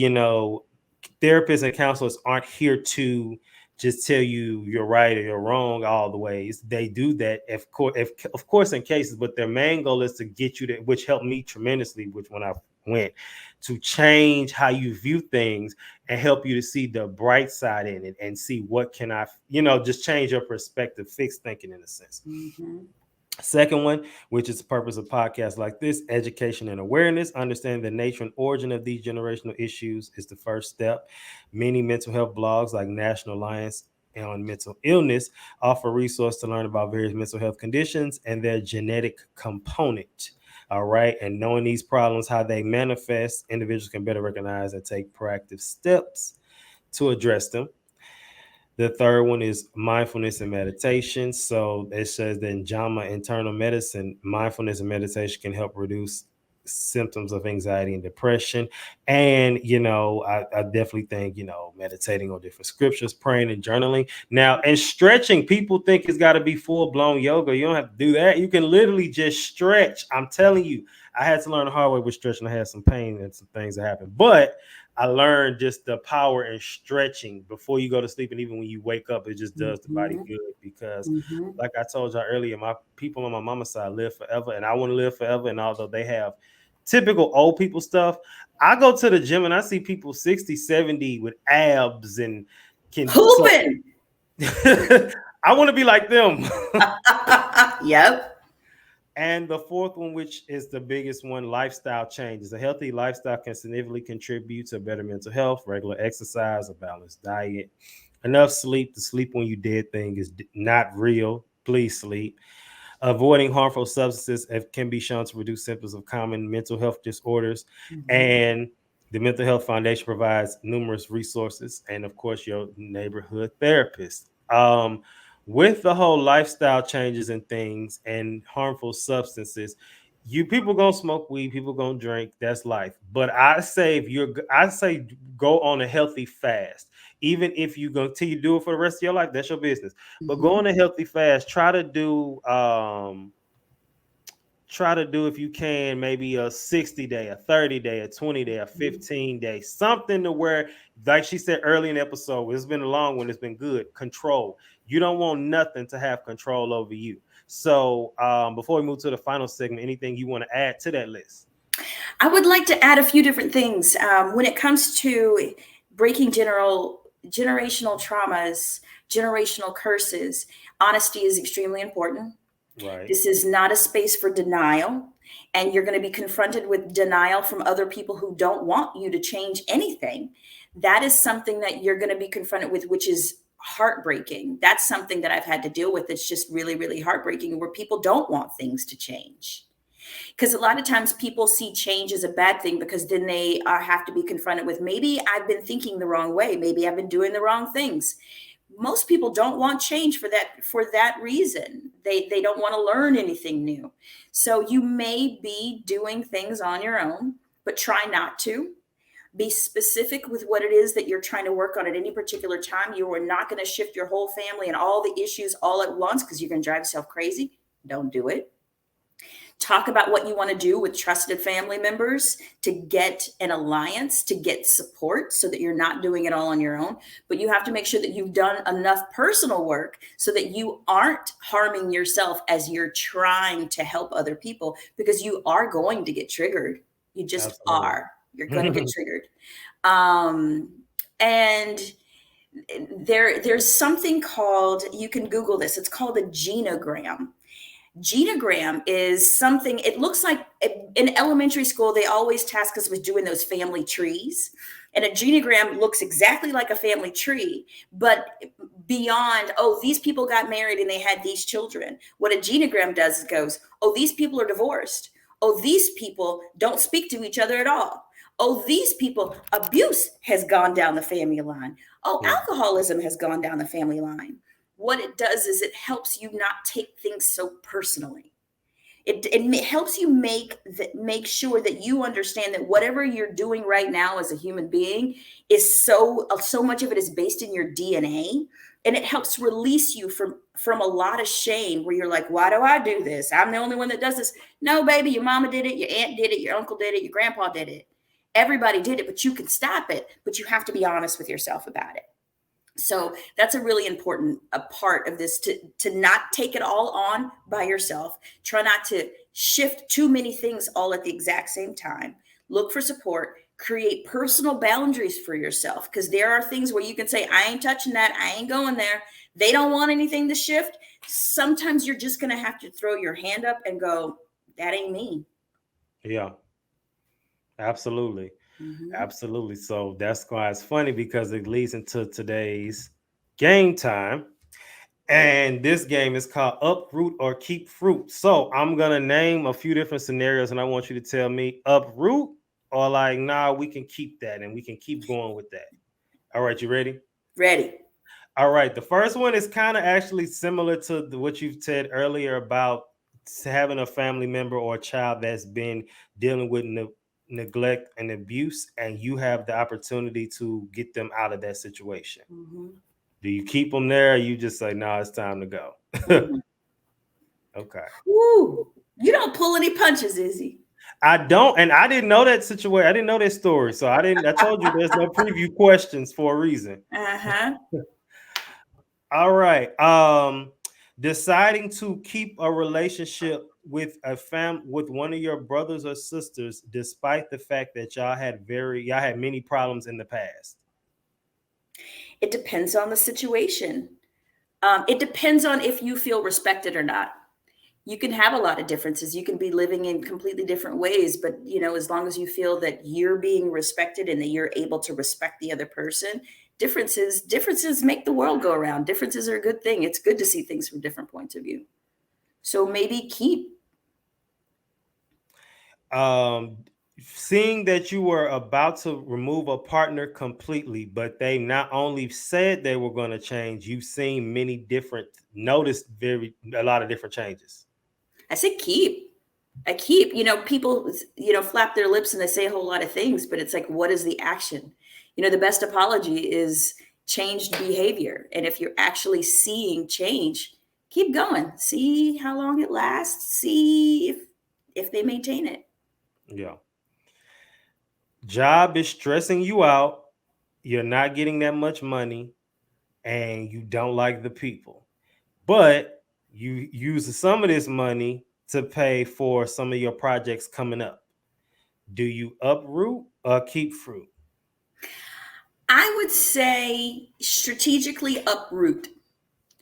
therapists and counselors aren't here to just tell you you're right or you're wrong all the ways. They do that, of course, in cases, but their main goal is to get you to, which helped me tremendously, which when I went to change how you view things and help you to see the bright side in it and see what can I, just change your perspective, fix thinking in a sense. Second one, which is the purpose of podcasts like this, education and awareness. Understanding the nature and origin of these generational issues is the first step. Many mental health blogs like National Alliance on Mental Illness offer resources to learn about various mental health conditions and their genetic component. All right. And knowing these problems, how they manifest, individuals can better recognize and take proactive steps to address them. The third one is mindfulness and meditation. So it says that in JAMA Internal Medicine, mindfulness and meditation can help reduce symptoms of anxiety and depression. And, I definitely think, meditating on different scriptures, praying and journaling. Now, and stretching, people think it's got to be full blown yoga. You don't have to do that. You can literally just stretch. I'm telling you, I had to learn the hard way with stretching. I had some pain and some things that happened, but I learned just the power in stretching before you go to sleep. And even when you wake up, it just does the body good because like I told y'all earlier, my people on my mama's side live forever and I want to live forever. And although they have typical old people stuff, I go to the gym and I see people 60, 70 with abs and can so Hooping. I want to be like them. Yep. And the fourth one, which is the biggest one, lifestyle changes. A healthy lifestyle can significantly contribute to better mental health, regular exercise, a balanced diet, enough sleep. The sleep when you dead thing is not real. Please sleep. Avoiding harmful substances can be shown to reduce symptoms of common mental health disorders. And the Mental Health Foundation provides numerous resources and, of course, your neighborhood therapist. With the whole lifestyle changes and things and harmful substances, people gonna smoke weed, people gonna drink. That's life. But I say go on a healthy fast. Even if you go till you do it for the rest of your life, that's your business. But go on a healthy fast. Try to do if you can maybe a 60 day, a 30 day, a 20 day, a 15 day, something to where, like she said early in the episode, it's been a long one, it's been good. Control. You don't want nothing to have control over you. So before we move to the final segment, anything you want to add to that list? I would like to add a few different things. When it comes to breaking generational traumas, generational curses, honesty is extremely important. Right. This is not a space for denial. And you're going to be confronted with denial from other people who don't want you to change anything. That is something that you're going to be confronted with, which is heartbreaking. That's something that I've had to deal with. It's just really, really heartbreaking, where people don't want things to change. Because a lot of times people see change as a bad thing, because then they have to be confronted with, maybe I've been thinking the wrong way. Maybe I've been doing the wrong things. Most people don't want change for that reason. They don't want to learn anything new. So you may be doing things on your own, but try not to. Be specific with what it is that you're trying to work on at any particular time. You are not going to shift your whole family and all the issues all at once, because you're going to drive yourself crazy. Don't do it. Talk about what you want to do with trusted family members to get an alliance, to get support, so that you're not doing it all on your own. But you have to make sure that you've done enough personal work so that you aren't harming yourself as you're trying to help other people, because you are going to get triggered. You just Absolutely. are. You're going to get triggered. And there's something called, you can Google this, it's called a genogram. Genogram is something, it looks like in elementary school, they always task us with doing those family trees. And a genogram looks exactly like a family tree, but beyond, oh, these people got married and they had these children. What a genogram does is goes, oh, these people are divorced. Oh, these people don't speak to each other at all. Oh, these people, abuse has gone down the family line. Oh, alcoholism has gone down the family line. What it does is it helps you not take things so personally. It helps you make sure that you understand that whatever you're doing right now as a human being is so much of it is based in your DNA, and it helps release you from a lot of shame, where you're like, why do I do this? I'm the only one that does this. No, baby, your mama did it, your aunt did it, your uncle did it, your grandpa did it. Everybody did it, but you can stop it, but you have to be honest with yourself about it. So that's a really important part of this, to not take it all on by yourself. Try not to shift too many things all at the exact same time. Look for support. Create personal boundaries for yourself, because there are things where you can say, I ain't touching that. I ain't going there. They don't want anything to shift. Sometimes you're just going to have to throw your hand up and go, that ain't me. Yeah. Absolutely. Absolutely. So that's why it's funny, because it leads into today's game time. And this game is called Uproot or Keep Fruit. So I'm going to name a few different scenarios, and I want you to tell me uproot or like, nah, we can keep that and we can keep going with that. All right. You ready? Ready. All right. The first one is kind of actually similar to what you've said earlier about having a family member or a child that's been dealing with neglect and abuse, and you have the opportunity to get them out of that situation? Mm-hmm. Do you keep them there, or you just say, "No, it's time to go"? Mm-hmm. Okay. Woo! You don't pull any punches, Izzy. I don't, and I didn't know that situation. I didn't know that story, so I didn't. I told you there's no preview questions for a reason. Uh-huh. All right. Deciding to keep a relationship with with one of your brothers or sisters, despite the fact that y'all had many problems in the past. It depends on the situation. It depends on if you feel respected or not. You can have a lot of differences. You can be living in completely different ways, but as long as you feel that you're being respected and that you're able to respect the other person, differences make the world go around. Differences are a good thing. It's good to see things from different points of view. So maybe keep. Seeing that you were about to remove a partner completely, but they not only said they were going to change, you've seen noticed a lot of different changes. I say keep. I keep. People, flap their lips and they say a whole lot of things, but it's like, what is the action? The best apology is changed behavior. And if you're actually seeing change, keep going. See how long it lasts. See if they maintain it. Yeah. Job is stressing you out. You're not getting that much money, and you don't like the people. But you use some of this money to pay for some of your projects coming up. Do you uproot or keep fruit? I would say strategically uproot.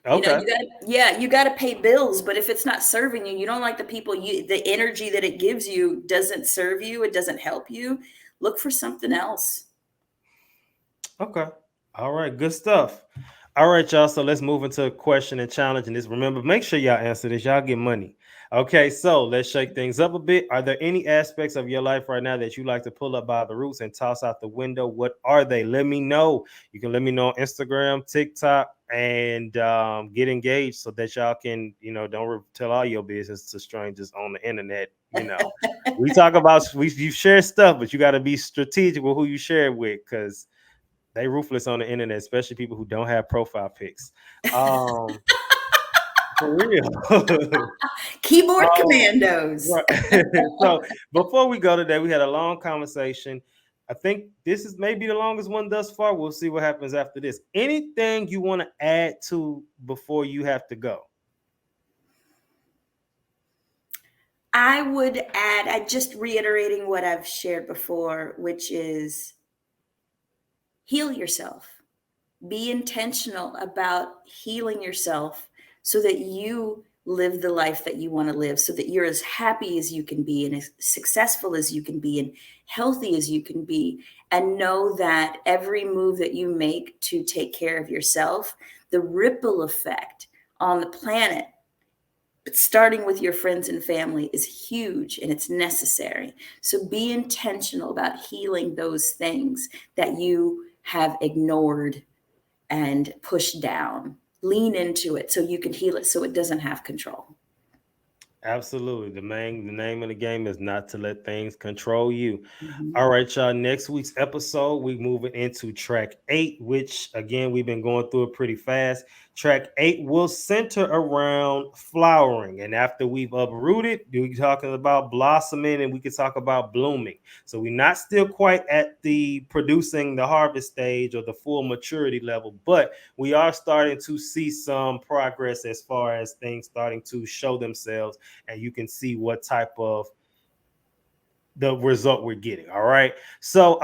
Okay. You gotta pay bills, but if it's not serving you, you don't like the people, the energy that it gives you doesn't serve you, it doesn't help you, look for something else. Okay. All right. Good stuff. All right, y'all. So let's move into a question and challenge. And this, remember, make sure y'all answer this. Y'all get money. Okay. So let's shake things up a bit. Are there any aspects of your life right now that you like to pull up by the roots and toss out the window? What are they? Let me know. You can let me know on Instagram, TikTok, and get engaged so that y'all can, don't tell all your business to strangers on the internet. We talk about, you share stuff, but you got to be strategic with who you share it with, because they ruthless on the internet, especially people who don't have profile pics. For real. Keyboard commandos. Right. So before we go today, we had a long conversation. I think this is maybe the longest one thus far. We'll see what happens after this. Anything you want to add to before you have to go? I would add, I just reiterating what I've shared before, which is heal yourself. Be intentional about healing yourself so that you live the life that you want to live, so that you're as happy as you can be and as successful as you can be and healthy as you can be. And know that every move that you make to take care of yourself, the ripple effect on the planet, but starting with your friends and family, is huge and it's necessary. So be intentional about healing those things that you have ignored and push down. Lean into it so you can heal it so it doesn't have control. Absolutely. The name of the game is not to let things control you. Mm-hmm. All right, y'all. Next week's episode, we moving into track 8, which again we've been going through it pretty fast. Track 8 will center around flowering, and after we've uprooted, we're talking about blossoming, and we can talk about blooming. So we're not still quite at the producing the harvest stage or the full maturity level, but we are starting to see some progress as far as things starting to show themselves, and you can see what type of the result we're getting. All right. So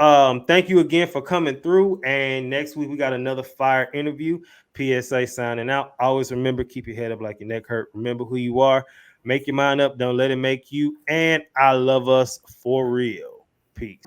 thank you again for coming through. And next week we got another fire interview. P.S.A signing out. Always remember, keep your head up like your neck hurt. Remember who you are. Make your mind up. Don't let it make you. And I love us for real. Peace.